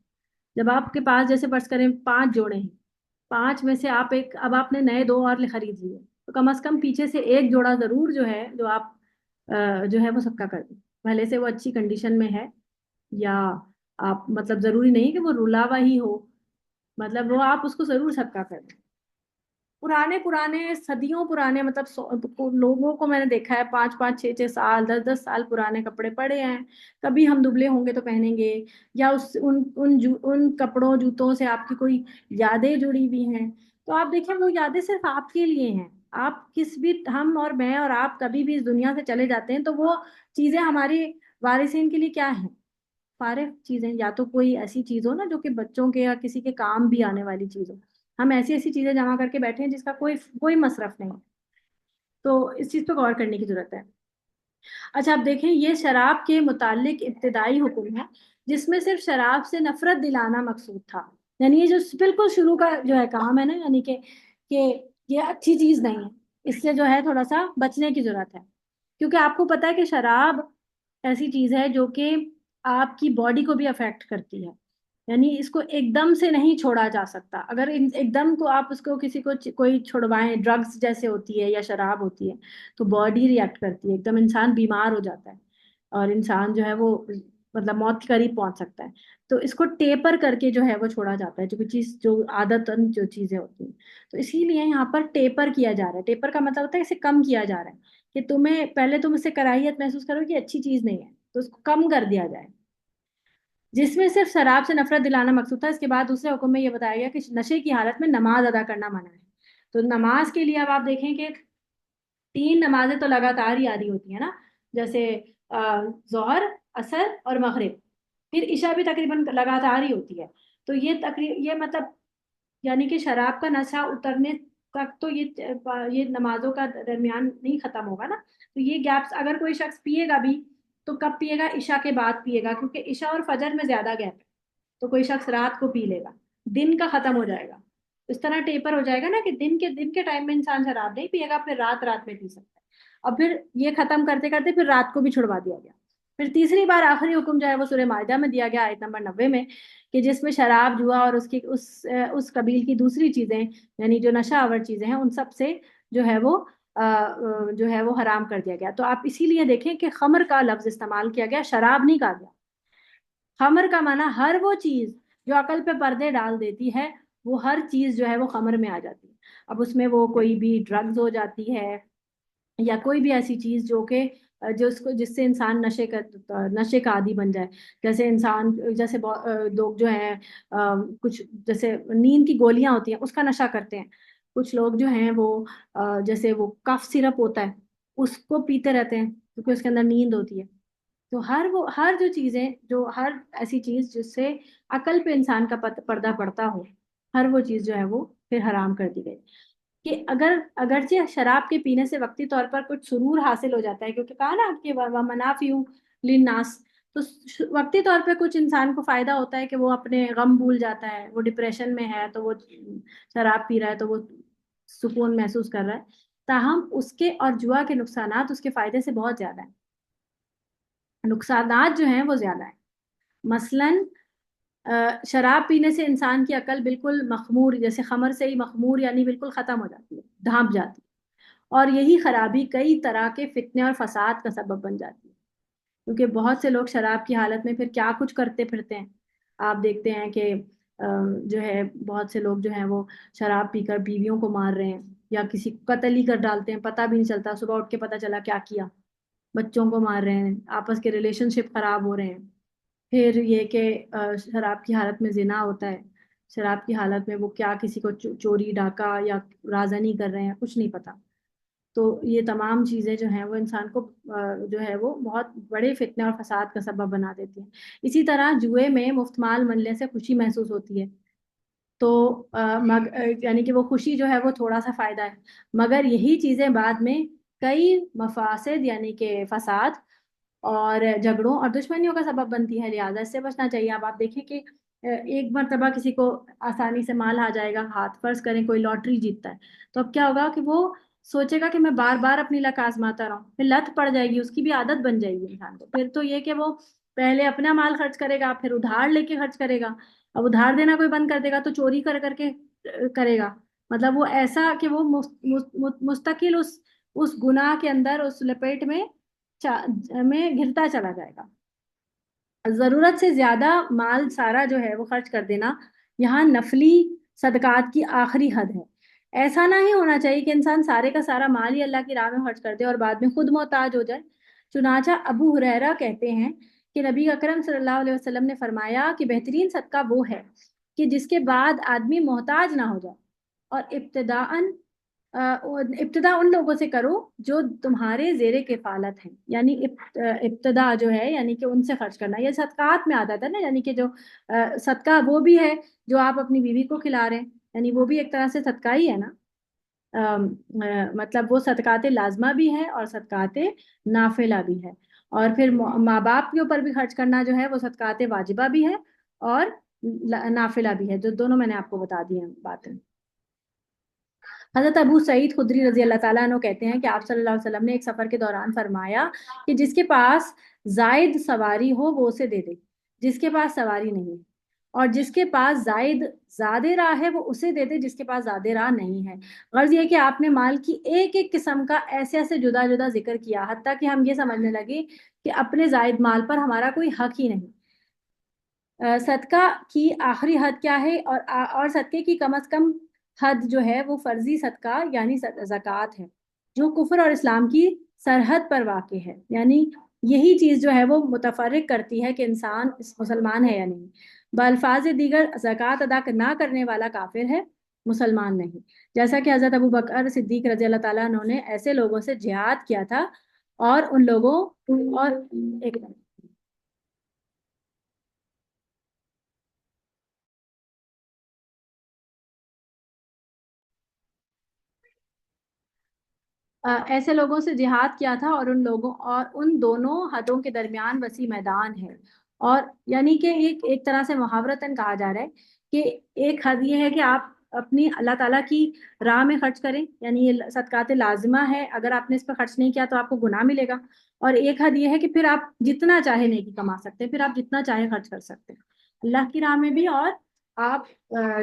جب آپ کے پاس جیسے فرض کریں 5 جوڑے ہیں، 5 میں سے اب آپ نے نئے 2 اور خرید لیے، تو کم از کم پیچھے سے 1 جوڑا ضرور جو ہے جو آپ جو ہے وہ صدقہ کر دیں، بھلے سے وہ اچھی کنڈیشن میں ہے، یا آپ مطلب ضروری نہیں کہ وہ رلا ہوا ہی ہو، مطلب وہ آپ اس کو ضرور صدقہ کر دیں۔ پرانے صدیوں پرانے، مطلب لوگوں کو میں نے دیکھا ہے 5 6 سال 10 سال پرانے کپڑے پڑے ہیں، کبھی ہم دبلے ہوں گے تو پہنیں گے، یا ان کپڑوں جوتوں سے آپ کی کوئی یادیں جڑی ہوئی ہیں، تو آپ دیکھیں وہ یادیں صرف آپ کے لیے ہیں۔ آپ ہم اور میں اور آپ کبھی بھی اس دنیا سے چلے جاتے ہیں تو وہ چیزیں ہماری وارثین کے لیے کیا ہیں؟ فارغ چیزیں، یا تو کوئی ایسی چیز ہو نا جو کہ بچوں کے یا کسی کے کام بھی آنے والی چیز ہو۔ ہم ایسی چیزیں جمع کر کے بیٹھے ہیں جس کا کوئی مصرف نہیں، تو اس چیز پہ غور کرنے کی ضرورت ہے۔ اچھا اب دیکھیں، یہ شراب کے متعلق ابتدائی حکم ہے جس میں صرف شراب سے نفرت دلانا مقصود تھا، یعنی یہ جو بالکل شروع کا جو ہے کام ہے نا، یعنی کہ یہ اچھی چیز نہیں ہے، اس سے جو ہے تھوڑا سا بچنے کی ضرورت ہے، کیونکہ آپ کو پتا ہے کہ شراب ایسی چیز ہے جو کہ آپ کی باڈی کو بھی افیکٹ کرتی ہے، یعنی اس کو ایک دم سے نہیں چھوڑا جا سکتا۔ اگر ایک دم کو آپ اس کو کسی کو کوئی چھوڑوائیں، ڈرگس جیسے ہوتی ہے یا شراب ہوتی ہے، تو باڈی ریئیکٹ کرتی ہے، ایک دم انسان بیمار ہو جاتا ہے، اور انسان جو ہے وہ مطلب موت کے قریب پہنچ سکتا ہے۔ تو اس کو ٹیپر کر کے جو ہے وہ چھوڑا جاتا ہے، جو عادتاً جو چیزیں ہوتی ہیں، تو اسی لیے یہاں پر ٹیپر کیا جا رہا ہے۔ ٹیپر کا مطلب ہوتا ہے اسے کم کیا جا رہا ہے، کہ پہلے تم اس سے کراہیت محسوس کرو کہ اچھی چیز نہیں ہے، تو اس کو کم کر دیا جائے، جس میں صرف شراب سے نفرت دلانا مقصود تھا۔ اس کے بعد دوسرے حکم میں یہ بتایا گیا کہ نشے کی حالت میں نماز ادا کرنا منع ہے۔ تو نماز کے لیے اب آپ دیکھیں کہ 3 نمازیں تو لگاتار ہی آدھی ہوتی ہیں نا، جیسے ظہر، عصر اور مغرب، پھر عشاء بھی تقریباً لگاتار ہی ہوتی ہے۔ تو یہ مطلب یعنی کہ شراب کا نشہ اترنے تک تو یہ نمازوں کا درمیان نہیں ختم ہوگا نا، تو یہ گیپس اگر کوئی شخص پیے گا بھی تو کب پیے گا؟ عشاء کے بعد پیے گا، کیونکہ عشاء اور فجر میں زیادہ گیپ ہے، تو کوئی شخص رات کو پی لے گا، دن کا ختم ہو جائے گا، اس طرح ٹیپر ہو جائے گا نا کہ دن کے ٹائم میں انسان شراب نہیں پیے گا، پھر رات میں پی سکتا ہے، اور پھر یہ ختم کرتے کرتے پھر رات کو بھی چھڑوا دیا گیا۔ پھر تیسری بار آخری حکم جو ہے وہ سورہ مائدہ میں دیا گیا، آیت نمبر 90 میں، کہ جس میں شراب، جوا اور اس قبیل کی دوسری چیزیں، یعنی جو نشہ آور چیزیں ہیں، ان سب سے جو ہے وہ حرام کر دیا گیا۔ تو آپ اسی لیے دیکھیں کہ خمر کا لفظ استعمال کیا گیا، شراب نہیں کہا گیا۔ خمر کا معنی ہر وہ چیز جو عقل پہ پردے ڈال دیتی ہے، وہ ہر چیز جو ہے وہ خمر میں آ جاتی ہے۔ اب اس میں وہ کوئی بھی ڈرگز ہو جاتی ہے، یا کوئی بھی ایسی چیز جس سے انسان نشے کا عادی بن جائے، جیسے لوگ جو ہیں کچھ جیسے نیند کی گولیاں ہوتی ہیں اس کا نشہ کرتے ہیں، کچھ لوگ جو ہیں وہ جیسے وہ کف سرپ ہوتا ہے اس کو پیتے رہتے ہیں، کیونکہ اس کے اندر نیند ہوتی ہے. تو ہر جو چیزیں، جو ہر ایسی چیز جس سے عقل پہ انسان کا پردہ پڑتا ہو، ہر وہ چیز جو ہے وہ پھر حرام کر دی گئی. کہ اگرچہ شراب کے پینے سے وقتی طور پر کچھ سرور حاصل ہو جاتا ہے، کیونکہ کہا نا کہ وَمَنَافِعُ لِلنَّاسِ، تو وقتی طور پہ کچھ انسان کو فائدہ ہوتا ہے کہ وہ اپنے غم بھول جاتا ہے، وہ ڈپریشن میں ہے تو وہ شراب پی رہا ہے تو وہ سکون محسوس کر رہا ہے. تاہم اس کے اور جوا کے نقصانات اس کے فائدے سے بہت زیادہ ہیں. نقصانات جو ہیں وہ زیادہ ہیں. مثلاً شراب پینے سے انسان کی عقل بالکل مخمور، جیسے خمر سے ہی مخمور یعنی بالکل ختم ہو جاتی ہے، ڈھانپ جاتی ہے. اور یہی خرابی کئی طرح کے فتنے اور فساد کا سبب بن جاتی ہے. کیونکہ بہت سے لوگ شراب کی حالت میں پھر کیا کچھ کرتے پھرتے ہیں. آپ دیکھتے ہیں کہ جو ہے بہت سے لوگ جو ہیں وہ شراب پی کر بیویوں کو مار رہے ہیں، یا کسی کو قتل ہی کر ڈالتے ہیں، پتہ بھی نہیں چلتا، صبح اٹھ کے پتہ چلا کیا کیا. بچوں کو مار رہے ہیں، آپس کے ریلیشن شپ خراب ہو رہے ہیں. پھر یہ کہ شراب کی حالت میں زنا ہوتا ہے. شراب کی حالت میں وہ کیا کسی کو چوری ڈاکہ یا رازنی کر رہے ہیں، کچھ نہیں پتا. تو یہ تمام چیزیں جو ہیں وہ انسان کو جو ہے وہ بہت بڑے فتنے اور فساد کا سبب بنا دیتی ہیں. اسی طرح جوئے میں مفت مال ملنے سے خوشی محسوس ہوتی ہے، تو یعنی کہ وہ خوشی جو ہے وہ تھوڑا سا فائدہ ہے، مگر یہی چیزیں بعد میں کئی مفاسد یعنی کہ فساد اور جھگڑوں اور دشمنیوں کا سبب بنتی ہے. لہٰذا اس سے بچنا چاہیے. اب آپ دیکھیں کہ ایک مرتبہ کسی کو آسانی سے مال آ جائے گا ہاتھ، فرض کریں کوئی لاٹری جیتتا ہے، تو اب کیا ہوگا کہ وہ سوچے گا کہ میں بار بار اپنی لک آزماتا رہا ہوں، پھر لت پڑ جائے گی، اس کی بھی عادت بن جائے گی انسان کو. پھر تو یہ کہ وہ پہلے اپنا مال خرچ کرے گا، پھر ادھار لے کے خرچ کرے گا. اب ادھار دینا کوئی بند کر دے گا تو چوری کر کر کے کرے گا. مطلب وہ ایسا کہ وہ مستقل اس گناہ کے اندر، اس لپیٹ میں گرتا چلا جائے گا. ضرورت سے زیادہ مال سارا جو ہے وہ خرچ کر دینا یہاں نفلی صدقات کی آخری حد ہے. ایسا نہ ہی ہونا چاہیے کہ انسان سارے کا سارا مال ہی اللہ کی راہ میں خرچ کر دے اور بعد میں خود محتاج ہو جائے. چنانچہ ابو ہریرہ کہتے ہیں کہ نبی اکرم صلی اللہ علیہ وسلم نے فرمایا کہ بہترین صدقہ وہ ہے کہ جس کے بعد آدمی محتاج نہ ہو جائے، اور ابتدا ان لوگوں سے کرو جو تمہارے زیر کفالت ہیں. یعنی ابتدا جو ہے یعنی کہ ان سے خرچ کرنا، یہ صدقات میں عادت ہے نا. یعنی کہ جو صدقہ وہ بھی ہے جو آپ اپنی بیوی کو کھلا رہے ہیں، یعنی وہ بھی ایک طرح سے صدقہ ہی ہے نا. مطلب وہ صدقات لازمہ بھی ہے اور صدقات نافلہ بھی ہے. اور پھر ماں باپ کے اوپر بھی خرچ کرنا جو ہے وہ صدقات واجبہ بھی ہے اور نافلہ بھی ہے، جو دونوں میں نے آپ کو بتا دی ہیں باتیں. حضرت ابو سعید خدری رضی اللہ تعالیٰ عنہ کہتے ہیں کہ آپ صلی اللہ علیہ وسلم نے ایک سفر کے دوران فرمایا کہ جس کے پاس زائد سواری ہو وہ اسے دے دے، جس کے پاس سواری نہیں، اور جس کے پاس زیادہ راہ ہے وہ اسے دے دے جس کے پاس زیادہ راہ نہیں ہے. غرض یہ کہ آپ نے مال کی ایک ایک قسم کا ایسے ایسے جدا جدا ذکر کیا، حتیٰ کہ ہم یہ سمجھنے لگے کہ اپنے زائد مال پر ہمارا کوئی حق ہی نہیں. صدقہ کی آخری حد کیا ہے، اور صدقے کی کم از کم حد جو ہے وہ فرضی صدقہ یعنی زکوٰۃ ہے، جو کفر اور اسلام کی سرحد پر واقع ہے. یعنی یہی چیز جو ہے وہ متفرق کرتی ہے کہ انسان مسلمان ہے یا نہیں. بالفاظ دیگر زکوٰۃ ادا نہ کرنے والا کافر ہے، مسلمان نہیں. جیسا کہ حضرت ابو بکر صدیق رضی اللہ تعالیٰ عنہ نے ایسے لوگوں سے جہاد کیا تھا، اور ان لوگوں اور ایک ایسے لوگوں سے جہاد کیا تھا، اور ان دونوں حدوں کے درمیان وسیع میدان ہے. اور یعنی کہ ایک طرح سے محاورتاً کہا جا رہا ہے کہ ایک حد یہ ہے کہ آپ اپنی اللہ تعالیٰ کی راہ میں خرچ کریں، یعنی یہ صدقات لازمہ ہے، اگر آپ نے اس پہ خرچ نہیں کیا تو آپ کو گناہ ملے گا. اور ایک حد یہ ہے کہ پھر آپ جتنا چاہے نیکی کما سکتے ہیں، پھر آپ جتنا چاہے خرچ کر سکتے ہیں اللہ کی راہ میں بھی، اور آپ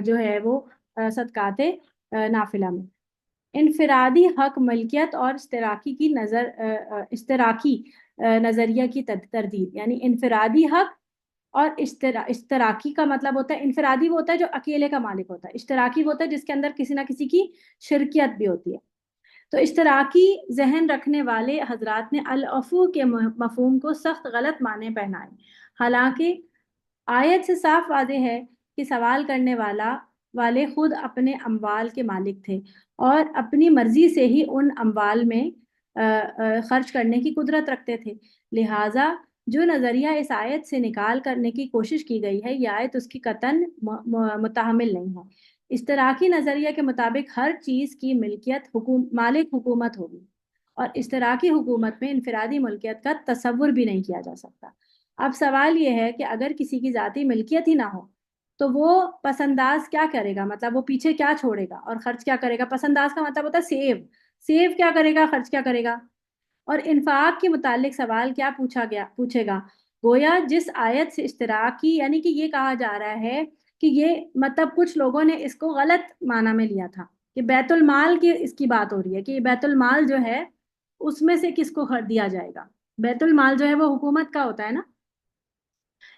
جو ہے وہ صدقات نافلہ میں. انفرادی حق ملکیت اور اشتراکی نظریہ کی تردید. یعنی انفرادی حق اور اشتراکی کا مطلب ہوتا ہے، انفرادی وہ ہوتا ہے جو اکیلے کا مالک ہوتا ہے، اشتراکی وہ ہوتا ہے جس کے اندر کسی نہ کسی کی شرکیت بھی ہوتی ہے. تو اشتراکی ذہن رکھنے والے حضرات نے العفو کے مفہوم کو سخت غلط معنی پہنائے، حالانکہ آیت سے صاف واضح ہے کہ سوال کرنے والے خود اپنے اموال کے مالک تھے، اور اپنی مرضی سے ہی ان اموال میں خرچ کرنے کی قدرت رکھتے تھے. لہٰذا جو نظریہ اس آیت سے نکال کرنے کی کوشش کی گئی ہے، یہ آیت اس کی قطعاً متحمل نہیں ہے. اشتراکی نظریہ کے مطابق ہر چیز کی ملکیت مالک حکومت ہوگی، اور اشتراکی حکومت میں انفرادی ملکیت کا تصور بھی نہیں کیا جا سکتا. اب سوال یہ ہے کہ اگر کسی کی ذاتی ملکیت ہی نہ ہو تو وہ پس انداز کیا کرے گا؟ مطلب وہ پیچھے کیا چھوڑے گا اور خرچ کیا کرے گا؟ پس انداز کا مطلب ہوتا ہے سیو کیا کرے گا، خرچ کیا کرے گا. اور انفاق کے متعلق سوال کیا پوچھے گا؟ گویا جس آیت سے اشتراکی، یعنی کہ یہ کہا جا رہا ہے کہ یہ مطلب کچھ لوگوں نے اس کو غلط معنی میں لیا تھا کہ بیت المال کی اس کی بات ہو رہی ہے، کہ بیت المال جو ہے اس میں سے کس کو دیا جائے گا. بیت المال جو ہے وہ حکومت کا ہوتا ہے نا،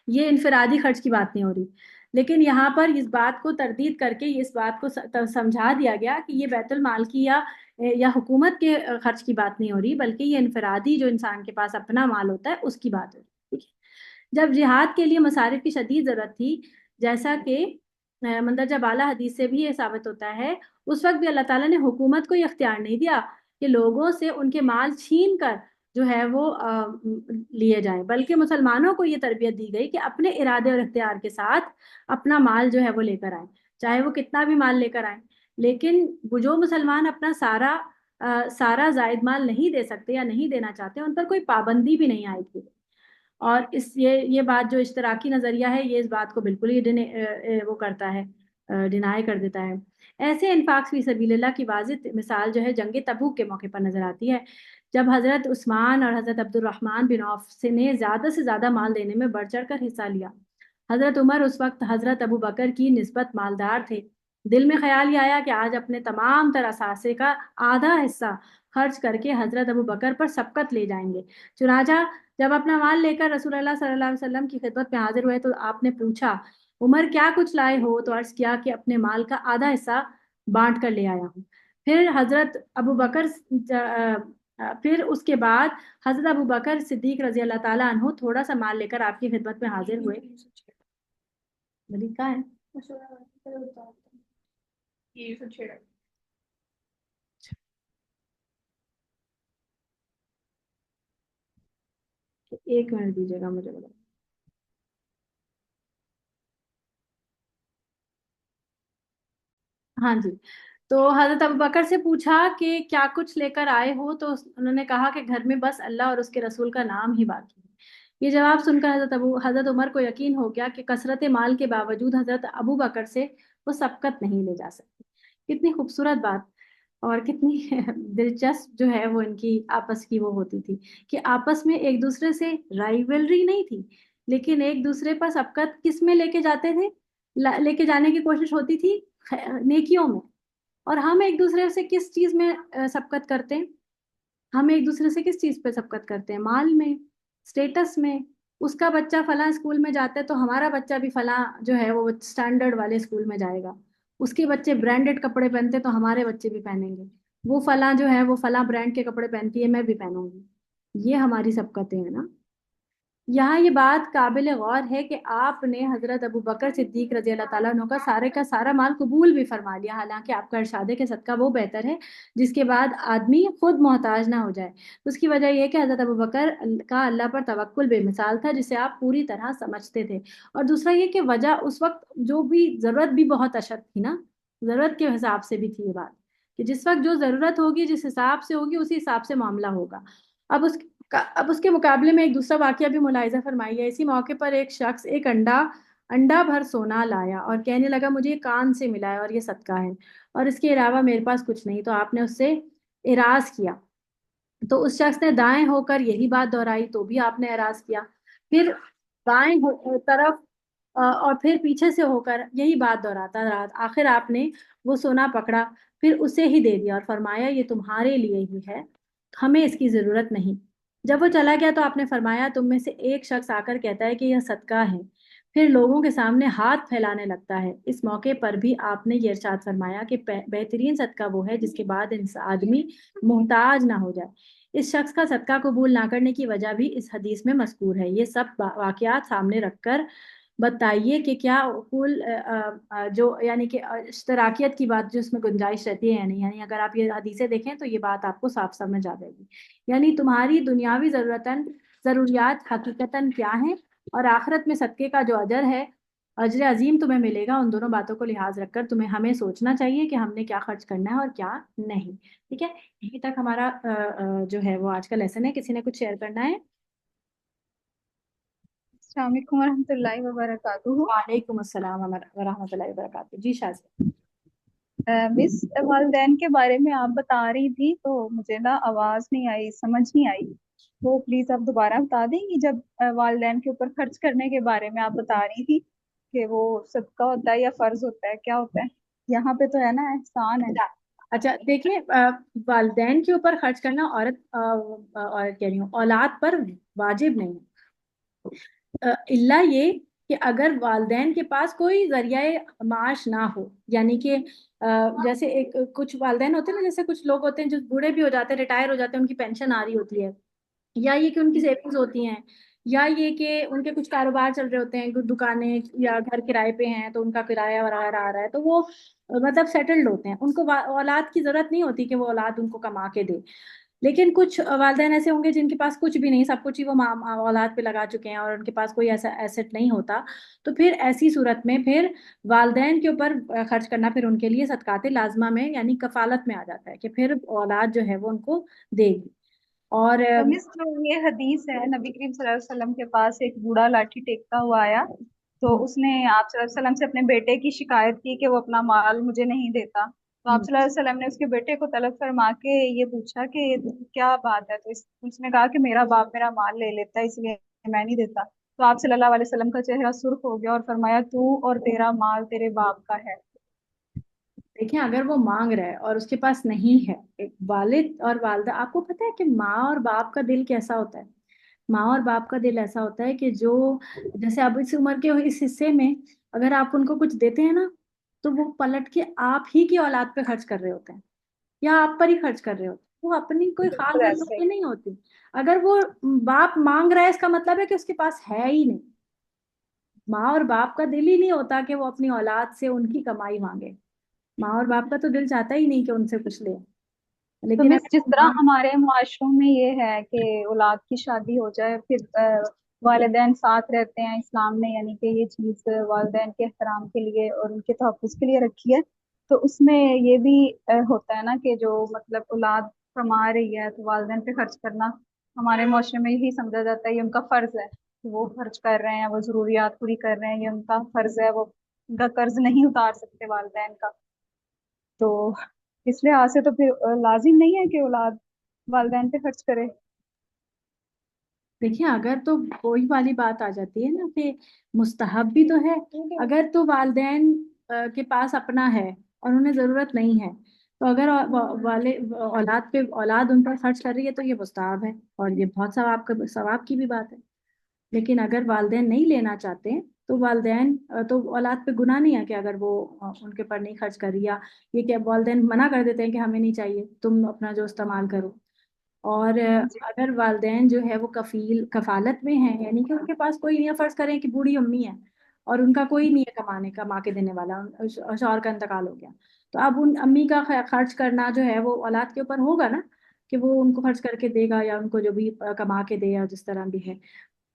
یہ انفرادی خرچ کی بات نہیں ہو رہی. لیکن یہاں پر اس بات کو تردید کر کے اس بات کو سمجھا دیا گیا کہ یہ بیت المال کی یا حکومت کے خرچ کی بات نہیں ہو رہی، بلکہ یہ انفرادی جو انسان کے پاس اپنا مال ہوتا ہے اس کی بات ہو رہی. ٹھیک ہے. جب جہاد کے لیے مصارف کی شدید ضرورت تھی، جیسا کہ مندرجہ بالا حدیث سے بھی یہ ثابت ہوتا ہے، اس وقت بھی اللہ تعالیٰ نے حکومت کو یہ اختیار نہیں دیا کہ لوگوں سے ان کے مال چھین کر جو ہے وہ لیے جائیں، بلکہ مسلمانوں کو یہ تربیت دی گئی کہ اپنے ارادے اور اختیار کے ساتھ اپنا مال جو ہے وہ لے کر آئیں، چاہے وہ کتنا بھی مال لے کر آئیں. لیکن جو مسلمان اپنا سارا زائد مال نہیں دے سکتے یا نہیں دینا چاہتے، ان پر کوئی پابندی بھی نہیں عائد کی. اور یہ بات جو اشتراکی نظریہ ہے، یہ اس بات کو بالکل ہی وہ کرتا ہے، ڈینائی کر دیتا ہے. ایسے انفاق فی سبیل اللہ کی واضح مثال جو ہے جنگ تبوک کے موقع پر نظر آتی ہے، جب حضرت عثمان اور حضرت عبد الرحمن بن عوف نے زیادہ سے زیادہ مال دینے میں بڑھ چڑھ کر حصہ لیا. حضرت عمر اس وقت حضرت ابو بکر کی نسبت مالدار تھے. دل میں خیال یہ آیا کہ آج اپنے تمام تر اثاثے کا آدھا حصہ خرچ کر کے حضرت ابو بکر پر سبقت لے جائیں گے. چنانچہ جب اپنا مال لے کر رسول اللہ صلی اللہ علیہ وسلم کی خدمت میں حاضر ہوئے تو آپ نے پوچھا، عمر کیا کچھ لائے ہو؟ تو عرض کیا کہ اپنے مال کا آدھا حصہ بانٹ کر لے آیا ہوں. پھر اس کے بعد حضرت ابو بکر صدیق رضی اللہ تعالیٰ عنہ تھوڑا سا مال لے کر آپ کی خدمت میں حاضر ہوئے. کہاں ہے؟ ایک منٹ دیجیے گا مجھے بتا. ہاں جی، تو حضرت ابوبکر سے پوچھا کہ کیا کچھ لے کر آئے ہو؟ تو انہوں نے کہا کہ گھر میں بس اللہ اور اس کے رسول کا نام ہی باقی ہے. یہ جواب سن کر حضرت عمر کو یقین ہو گیا کہ کثرت مال کے باوجود حضرت ابوبکر سے وہ سبقت نہیں لے جا سکتی. کتنی خوبصورت بات اور کتنی دلچسپ جو ہے وہ ان کی آپس کی وہ ہوتی تھی کہ آپس میں ایک دوسرے سے رائیولری نہیں تھی، لیکن ایک دوسرے پر سبقت کس میں لے کے جاتے تھے؟ لے کے جانے کی کوشش ہوتی تھی نیکیوں میں. اور ہم ایک دوسرے سے کس چیز میں سبقت کرتے ہیں؟ ہم ایک دوسرے سے کس چیز پہ سبقت کرتے ہیں؟ مال میں، سٹیٹس میں. اس کا بچہ فلاں اسکول میں جاتا ہے تو ہمارا بچہ بھی فلاں جو ہے وہ سٹینڈرڈ والے اسکول میں جائے گا. اس کے بچے برانڈڈ کپڑے پہنتے تو ہمارے بچے بھی پہنیں گے. وہ فلاں جو ہے وہ فلاں برانڈ کے کپڑے پہنتی ہے، میں بھی پہنوں گی. یہ ہماری سبقتیں ہیں نا. یہاں یہ بات قابل غور ہے کہ آپ نے حضرت ابو بکر صدیق رضی اللہ تعالیٰ عنہ کا سارا مال قبول بھی فرما لیا، حالانکہ آپ کا ارشاد ہے کہ صدقہ وہ بہتر ہے جس کے بعد آدمی خود محتاج نہ ہو جائے. اس کی وجہ یہ کہ حضرت ابو بکر کا اللہ پر توکل بے مثال تھا، جسے آپ پوری طرح سمجھتے تھے. اور دوسرا یہ کہ وجہ اس وقت جو بھی ضرورت بھی بہت اشد تھی نا، ضرورت کے حساب سے بھی تھی یہ بات کہ جس وقت جو ضرورت ہوگی، جس حساب سے ہوگی، اسی حساب سے معاملہ ہوگا. اب اس کے مقابلے میں ایک دوسرا واقعہ بھی ملاحظہ فرمائیے. اسی موقع پر ایک شخص ایک انڈا بھر سونا لایا اور کہنے لگا مجھے یہ کان سے ملا ہے اور یہ صدقہ ہے اور اس کے علاوہ میرے پاس کچھ نہیں. تو آپ نے اس سے اعراض کیا، تو اس شخص نے دائیں ہو کر یہی بات دہرائی تو بھی آپ نے اعراض کیا. پھر بائیں طرف اور پھر پیچھے سے ہو کر یہی بات دہراتا رہا. آخر آپ نے وہ سونا پکڑا، پھر اسے ہی دے دیا اور فرمایا یہ تمہارے لیے ہی ہے، ہمیں اس کی ضرورت نہیں. جب وہ چلا گیا تو آپ نے فرمایا تم میں سے ایک شخص آ کر کہتا ہے کہ یہ صدقہ ہے، پھر لوگوں کے سامنے ہاتھ پھیلانے لگتا ہے. اس موقع پر بھی آپ نے یہ ارشاد فرمایا کہ بہترین صدقہ وہ ہے جس کے بعد آدمی محتاج نہ ہو جائے. اس شخص کا صدقہ قبول نہ کرنے کی وجہ بھی اس حدیث میں مذکور ہے. یہ سب واقعات سامنے رکھ کر بتائیے کہ کیا کل جو یعنی کہ اشتراکیت کی بات جو اس میں گنجائش رہتی ہے یا نہیں. یعنی اگر آپ یہ حدیثیں دیکھیں تو یہ بات آپ کو صاف سمجھ آ جائے گی. یعنی تمہاری دنیاوی ضروریات حقیقتاً کیا ہیں، اور آخرت میں صدقے کا جو اجر ہے، اجر عظیم تمہیں ملے گا. ان دونوں باتوں کو لحاظ رکھ کر ہمیں سوچنا چاہیے کہ ہم نے کیا خرچ کرنا ہے اور کیا نہیں. ٹھیک ہے، یہیں تک ہمارا جو ہے وہ آج کا لیسن ہے. کسی نے کچھ شیئر کرنا ہے؟ السلام علیکم ورحمۃ اللہ وبرکاتہ. وعلیکم السلام ورحمۃ اللہ وبرکاتہ. جی شاذ. مس، والدین کے بارے میں آپ بتا رہی تھی تو مجھے نا آواز نہیں آئی، سمجھ نہیں آئی. وہ پلیز آپ دوبارہ بتا دیں گی. جب والدین کے اوپر خرچ کرنے کے بارے میں آپ بتا رہی تھی کہ وہ صدقہ ہوتا ہے یا فرض ہوتا ہے، کیا ہوتا ہے؟ یہاں پہ تو ہے نا احسان ہے. اچھا دیکھیے، والدین کے اوپر خرچ کرنا عورت کہہ رہی ہوں اولاد پر واجب نہیں ہے، الا یہ کہ اگر والدین کے پاس کوئی ذریعہ معاش نہ ہو. یعنی کہ جیسے کچھ والدین ہوتے ہیں نا، جیسے کچھ لوگ ہوتے ہیں جو بوڑھے بھی ہو جاتے ہیں، ریٹائر ہو جاتے ہیں، ان کی پینشن آ رہی ہوتی ہے، یا یہ کہ ان کی سیونگز ہوتی ہیں، یا یہ کہ ان کے کچھ کاروبار چل رہے ہوتے ہیں، کچھ دکانیں یا گھر کرائے پہ ہیں تو ان کا کرایہ وغیرہ آ رہا ہے، تو وہ مطلب سیٹلڈ ہوتے ہیں. ان کو اولاد کی ضرورت نہیں ہوتی کہ وہ اولاد ان کو کما کے دے. لیکن کچھ والدین ایسے ہوں گے جن کے پاس کچھ بھی نہیں، سب کچھ ہی وہ اولاد پہ لگا چکے ہیں اور ان کے پاس کوئی ایسا ایسٹ نہیں ہوتا. تو پھر ایسی صورت میں پھر والدین کے اوپر خرچ کرنا پھر ان کے لیے صدقات لازمہ میں یعنی کفالت میں آ جاتا ہے کہ پھر اولاد جو ہے وہ ان کو دے گی. اور تو مس، جو یہ حدیث ہے، نبی کریم صلی اللہ علیہ وسلم کے پاس ایک بوڑھا لاٹھی ٹیکتا ہوا آیا تو اس نے آپ صلی اللہ علیہ وسلم سے اپنے بیٹے کی شکایت کی کہ وہ اپنا مال مجھے نہیں دیتا. تو آپ صلی اللہ علیہ وسلم نے اس کے بیٹے کو طلب فرما کے یہ پوچھا کہ کیا بات ہے؟ تو اس نے کہا کہ میرا باپ میرا مال لے لیتا ہے، اس لیے میں نہیں دیتا. تو آپ صلی اللہ علیہ وسلم کا چہرہ سرخ ہو گیا اور فرمایا تو اور تیرا مال تیرے باپ کا ہے. دیکھیں، اگر وہ مانگ رہا ہے اور اس کے پاس نہیں ہے، ایک والد اور والدہ، آپ کو پتہ ہے کہ ماں اور باپ کا دل کیسا ہوتا ہے؟ ماں اور باپ کا دل ایسا ہوتا ہے کہ جو جیسے اب اس عمر کے اس حصے میں اگر آپ ان کو کچھ دیتے ہیں نا تو وہ پلٹ کے آپ ہی کی اولاد پہ خرچ کر رہے ہوتے ہیں یا آپ پر ہی خرچ کر رہے ہوتے ہیں. وہ اپنی کوئی خاص بالکل ضرورت ایسے کی نہیں ہوتی. اگر وہ باپ مانگ رہا ہے اس کا مطلب ہے کہ اس کے پاس ہے ہی نہیں. ماں اور باپ کا دل ہی نہیں ہوتا کہ وہ اپنی اولاد سے ان کی کمائی مانگے. ماں اور باپ کا تو دل چاہتا ہی نہیں کہ ان سے کچھ لے. تو لیکن مس، اگر جس وہ طرح مانگ ہمارے معاشروں میں یہ ہے کہ اولاد کی شادی ہو جائے پھر والدین ساتھ رہتے ہیں، اسلام نے یعنی کہ یہ چیز والدین کے احترام کے لیے اور ان کے تحفظ کے لیے رکھی ہے. تو اس میں یہ بھی ہوتا ہے نا کہ جو مطلب اولاد کما رہی ہے تو والدین پہ خرچ کرنا ہمارے معاشرے میں یہی سمجھا جاتا ہے یہ ان کا فرض ہے کہ وہ خرچ کر رہے ہیں، وہ ضروریات پوری کر رہے ہیں، یہ ان کا فرض ہے، وہ ان کا قرض نہیں اتار سکتے والدین کا. تو اس لحاظ سے تو پھر لازم نہیں ہے کہ اولاد والدین پہ خرچ کرے. دیکھیں، اگر تو وہی والی بات آ جاتی ہے نا کہ مستحب بھی تو ہے. اگر تو والدین کے پاس اپنا ہے اور انہیں ضرورت نہیں ہے تو اگر اولاد پہ اولاد ان پر خرچ کر رہی ہے تو یہ مستحب ہے اور یہ بہت ثواب کی بھی بات ہے. لیکن اگر والدین نہیں لینا چاہتے تو والدین تو اولاد پہ گناہ نہیں ہے کہ اگر وہ ان کے پر نہیں خرچ کر رہی، یا یہ کہ والدین منع کر دیتے ہیں کہ ہمیں نہیں چاہیے، تم اپنا جو استعمال کرو. اور جی. اگر والدین جو ہے وہ کفالت میں ہیں، یعنی کہ ان کے پاس کوئی نہیں ہے، فرض کریں کہ بوڑھی امی ہے اور ان کا کوئی نہیں ہے کما کے دینے والا، شوہر کا انتقال ہو گیا، تو اب ان امی کا خرچ کرنا جو ہے وہ اولاد کے اوپر ہوگا نا کہ وہ ان کو خرچ کر کے دے گا یا ان کو جو بھی کما کے دے یا جس طرح بھی ہے.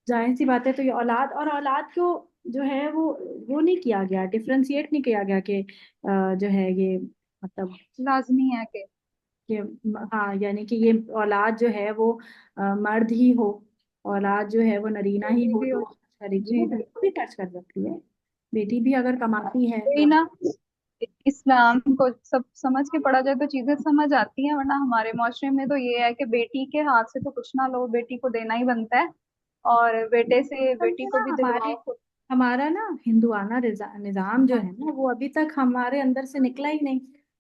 ظاہر سی بات ہے. تو یہ اولاد کو جو ہے وہ نہیں کیا گیا، ڈفرینشیٹ نہیں کیا گیا کہ جو ہے یہ مطلب لازمی ہے کہ کہ ہاں یعنی کہ یہ اولاد جو ہے وہ مرد ہی ہو، اولاد جو ہے وہ نرینہ ہی ہو بھی تو ہو. وہ خرچ کرے گی. جی وہ بیٹی بھی خرچ کر سکتی ہے، بیٹی بھی اگر کماتی ہے وہی تو. نا، اسلام کو سب سمجھ کے پڑھا جائے تو چیزیں سمجھ آتی ہیں، ورنہ ہمارے معاشرے میں تو یہ ہے کہ بیٹی کے ہاتھ سے تو کچھ نہ لو، بیٹی کو دینا ہی بنتا ہے اور بیٹے سے اصل بیٹی میں کو نا بھی دلواؤ. ہمارا نا ہندوانہ نظام جو ہے نا وہ ابھی تک ہمارے اندر سے نکلا ہی نہیں.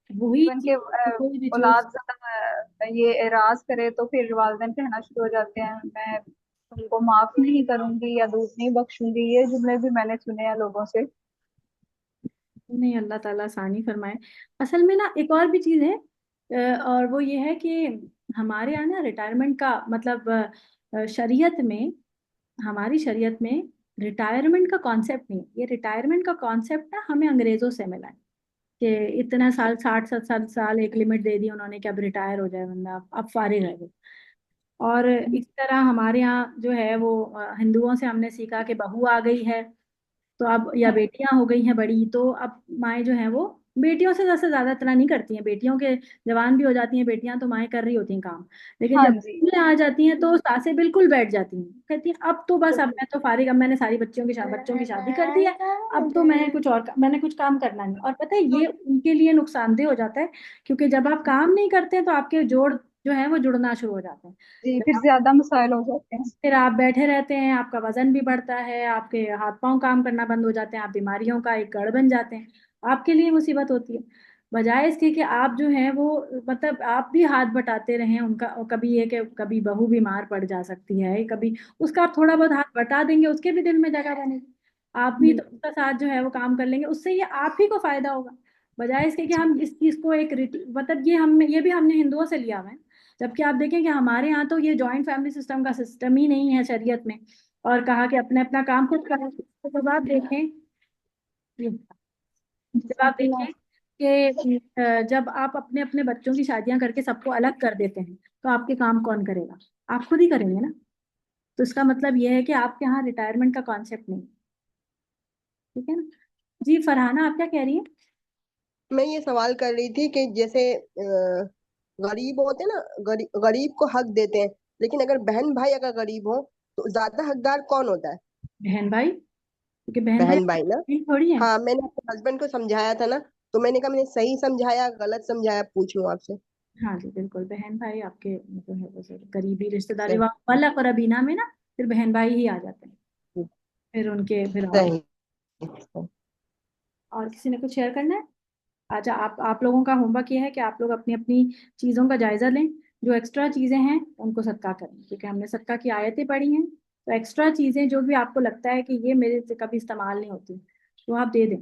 وہی ایون کہ چیز کوئی ریچولس. اولاد زیادہ یہ اعراض کرے تو پھر والدین کہنا شروع ہو جاتے ہیں میں ان کو معاف نہیں کروں گی یا دودھ نہیں بخشوں گی. یہ جملے بھی میں نے سنے ہیں لوگوں سے. نہیں، اللہ تعالیٰ آسانی فرمائے. اصل میں نا ایک اور بھی چیز ہے اور وہ یہ ہے کہ ہمارے یہاں نا ریٹائرمنٹ کا مطلب شریعت میں، ہماری شریعت میں ریٹائرمنٹ کا کانسیپٹ نہیں، یہ ریٹائرمنٹ کا کانسیپٹ نا ہمیں انگریزوں سے ملا ہے کہ اتنا سال 60 70 سال ایک لمٹ دے دی انہوں نے کہ اب ریٹائر ہو جائے بندہ، اب فارغ ہے وہ۔ اور اس طرح ہمارے یہاں جو ہے وہ ہندوؤں سے ہم نے سیکھا کہ بہو آ گئی ہے تو اب، یا بیٹیاں ہو گئی ہیں بڑی، تو اب مائیں جو ہیں وہ بیٹیوں سے زیادہ اتنا نہیں کرتی ہیں، بیٹیوں کے جوان بھی ہو جاتی ہیں بیٹیاں تو مائیں کر رہی ہوتی ہیں کام، لیکن ہاں جب جی بہویں آ جاتی ہیں تو ساسیں بالکل بیٹھ جاتی ہیں، کہتی ہیں اب تو بس اب میں تو فارغ، اب میں نے ساری بچوں کی شادی کر دی ہے، اب تو میں کچھ اور میں نے کچھ کام کرنا نہیں۔ اور پتہ ہے یہ ان کے لیے نقصان دہ ہو جاتا ہے، کیونکہ جب آپ کام نہیں کرتے تو آپ کے جوڑ جو ہے وہ جڑنا شروع ہو جاتے ہیں، جی، پھر زیادہ مسائل ہو جاتے ہیں۔ پھر آپ بیٹھے رہتے ہیں، آپ کا وزن بھی بڑھتا ہے، آپ کے ہاتھ پاؤں کام کرنا بند ہو جاتے ہیں، آپ بیماریوں کا ایک گڑھ بن جاتے ہیں، آپ کے لیے مصیبت ہوتی ہے۔ بجائے اس کے کہ آپ جو ہیں وہ مطلب آپ بھی ہاتھ بٹاتے رہیں ان کا، کبھی یہ کہ کبھی بہو بیمار پڑ جا سکتی ہے، کبھی اس کا آپ تھوڑا بہت ہاتھ بٹا دیں گے، اس کے بھی دل میں جگہ بنے گی، آپ بھی تو اس کا ساتھ جو ہے وہ کام کر لیں گے، اس سے یہ آپ ہی کو فائدہ ہوگا۔ بجائے اس کے کہ ہم اس چیز کو ایک مطلب یہ بھی ہم نے ہندوؤں سے لیا ہوا ہے، جبکہ آپ دیکھیں کہ ہمارے ہاں تو یہ جوائنٹ فیملی سسٹم کا سسٹم ہی نہیں ہے شریعت میں، اور کہا کہ اپنا اپنا کام خود کریں۔ تو جب آپ دیکھیں کہ جب آپ اپنے اپنے بچوں کی شادیاں کر کے سب کو الگ کر دیتے ہیں تو آپ کے کام کون کرے گا؟ آپ خود ہی کریں گے نا۔ تو اس کا مطلب یہ ہے کہ آپ کے یہاں ریٹائرمنٹ کا کانسیپٹ نہیں، ٹھیک ہے نا؟ جی فرحانہ آپ کیا کہہ رہی ہیں؟ میں یہ سوال کر رہی تھی کہ جیسے غریب ہوتے ہیں نا، غریب کو حق دیتے ہیں، لیکن اگر بہن بھائی اگر غریب ہو تو زیادہ حقدار کون ہوتا ہے؟ بہن بھائی، کیونکہ بہن بہن بھائی نا۔ بھائی تھوڑی ہے۔ ہاں، میں نے اپنے ہسبینڈ کو سمجھایا تھا نا، تو میں نے کہا میں نے صحیح سمجھایا غلط سمجھایا، پوچھوں آپ سے۔ ہاں جی بالکل، بہن بھائی آپ کے جو ہے وہ قریبی رشتے داری والا قربینہ میں نا پھر بہن بھائی ہی آ جاتے ہیں، پھر ان کے پھر اور کسی نے کچھ شیئر کرنا ہے؟ اچھا، آپ لوگوں کا ہوم ورک یہ ہے کہ آپ لوگ اپنی اپنی چیزوں کا جائزہ لیں، جو ایکسٹرا چیزیں ہیں ان کو صدقہ کریں، کیونکہ ہم نے صدقہ کی آیتیں پڑھی ہیں، تو ایکسٹرا چیزیں جو بھی آپ کو لگتا ہے کہ یہ میرے سے کبھی استعمال نہیں ہوتی تو آپ دے دیں،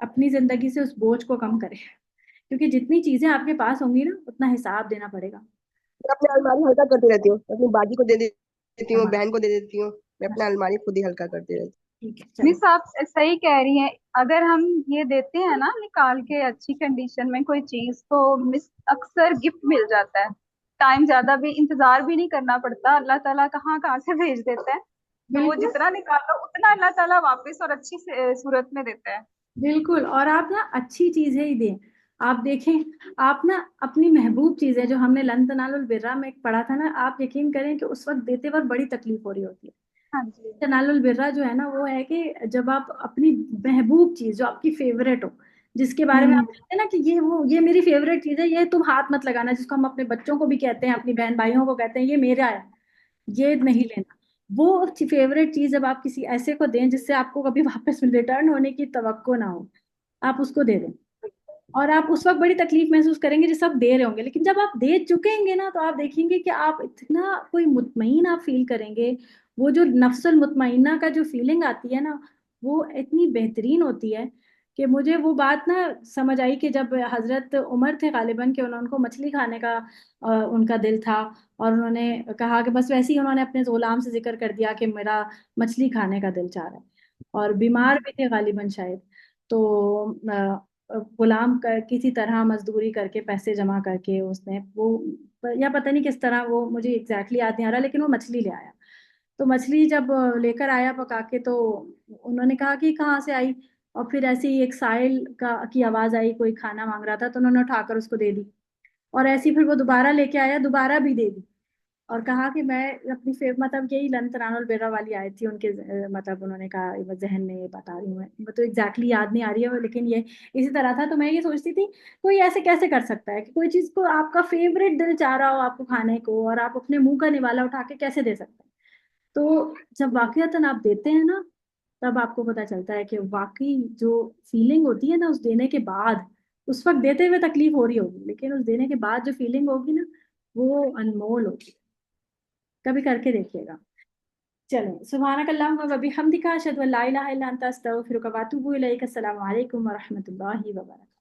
اپنی زندگی سے اس بوجھ کو کم کریں، کیونکہ جتنی چیزیں آپ کے پاس ہوں گی نا اتنا حساب دینا پڑے گا۔ میں اپنی الماری ہلکا کرتی رہتی ہوں، اپنی باجی کو دے دیتی ہوں، بہن کو دے دیتی ہوں، میں اپنا الماری خود ہی ہلکا کرتی رہتی ہوں۔ ٹھیک ہے، مس آپ صحیح کہہ رہی ہیں، اگر ہم یہ دیتے ہیں نا نکال کے اچھی کنڈیشن میں کوئی چیز، تو مس اکثر گفٹ مل جاتا ہے، ٹائم زیادہ بھی انتظار بھی نہیں کرنا پڑتا، اللہ تعالیٰ کہاں کہاں سے بھیج دیتا ہے، تو وہ بالکل جتنا نکالو اتنا اللہ تعالیٰ واپس اور اچھی صورت میں دیتا ہے۔ بالکل، اور آپ نا اچھی چیزیں ہی دیں۔ آپ دیکھیں، آپ نا اپنی محبوب چیزیں جو ہم نے لن تنالوا البر میں پڑھا تھا نا، آپ یقین کریں کہ اس وقت دیتے وقت بڑی تکلیف ہو رہی ہوتی ہے۔ ہاں جی، تنالوا البر جو ہے نا وہ ہے کہ جب آپ اپنی محبوب چیز جو آپ کی فیوریٹ ہو، جس کے بارے میں آپ کہتے ہیں نا کہ یہ میری فیوریٹ چیز ہے، یہ تم ہاتھ مت لگانا، جس کو ہم اپنے بچوں کو بھی کہتے ہیں، اپنی بہن بھائیوں کو کہتے ہیں یہ میرا ہے، یہ نہیں لینا، وہ فیوریٹ چیز جب آپ کسی ایسے کو دیں جس سے آپ کو کبھی واپس ریٹرن ہونے کی توقع نہ ہو، آپ اس کو دے دیں، اور آپ اس وقت بڑی تکلیف محسوس کریں گے جس آپ دے رہے ہوں گے، لیکن جب آپ دے چکیں گے نا تو آپ دیکھیں گے کہ آپ اتنا کوئی مطمئن آپ فیل کریں گے، وہ جو نفس المطمئنہ کا جو فیلنگ آتی ہے نا وہ اتنی بہترین ہوتی ہے کہ مجھے وہ بات نا سمجھ آئی کہ جب حضرت عمر تھے غالباً کہ ان کو مچھلی کھانے کا ان کا دل تھا، اور انہوں نے کہا کہ بس ویسے ہی انہوں نے اپنے غلام سے ذکر کر دیا کہ میرا مچھلی کھانے کا دل چاہ رہا ہے، اور بیمار بھی تھے غالباً شاید، تو غلام کسی طرح مزدوری کر کے پیسے جمع کر کے اس نے وہ، یا پتہ نہیں کس طرح، وہ مجھے ایگزیکٹلی یاد نہیں آ رہا، لیکن وہ مچھلی لے آیا، تو مچھلی جب لے کر آیا پکا کے تو انہوں نے کہا کہ کہاں سے آئی، اور پھر ایسی ایک سائل کی آواز آئی، کوئی کھانا مانگ رہا تھا تو انہوں نے اٹھا کر اس کو دے دی، اور ایسی پھر وہ دوبارہ لے کے آیا، دوبارہ بھی دے دی، اور کہا کہ میں اپنی مطلب یہی لن تنالوا البر والی آئی تھی ان کے مطلب انہوں نے کہا ذہن میں یہ بتا رہی ہوں میں تو ایگزیکٹلی یاد نہیں آ رہی ہے، لیکن یہ اسی طرح تھا، تو میں یہ سوچتی تھی کوئی ایسے کیسے کر سکتا ہے کہ کوئی چیز کو آپ کا فیوریٹ دل چاہ رہا ہو آپ کو کھانے کو، اور آپ اپنے منہ کا نوالا اٹھا کے کیسے دے سکتے ہیں؟ تو جب واقعتاً آپ دیتے ہیں نا تب آپ کو پتہ چلتا ہے کہ واقعی جو فیلنگ ہوتی ہے نا اس دینے کے بعد، اس وقت دیتے ہوئے تکلیف ہو رہی ہوگی لیکن اس دینے کے بعد جو فیلنگ ہوگی نا وہ انمول ہوگی، کبھی کر کے دیکھیے گا۔ چلیں، سبحانک اللہم و بحمدک، اشہد ان لا الہ الا انت، استغفرک و اتوب الیک۔ السلام علیکم و رحمۃ اللہ وبرکاتہ۔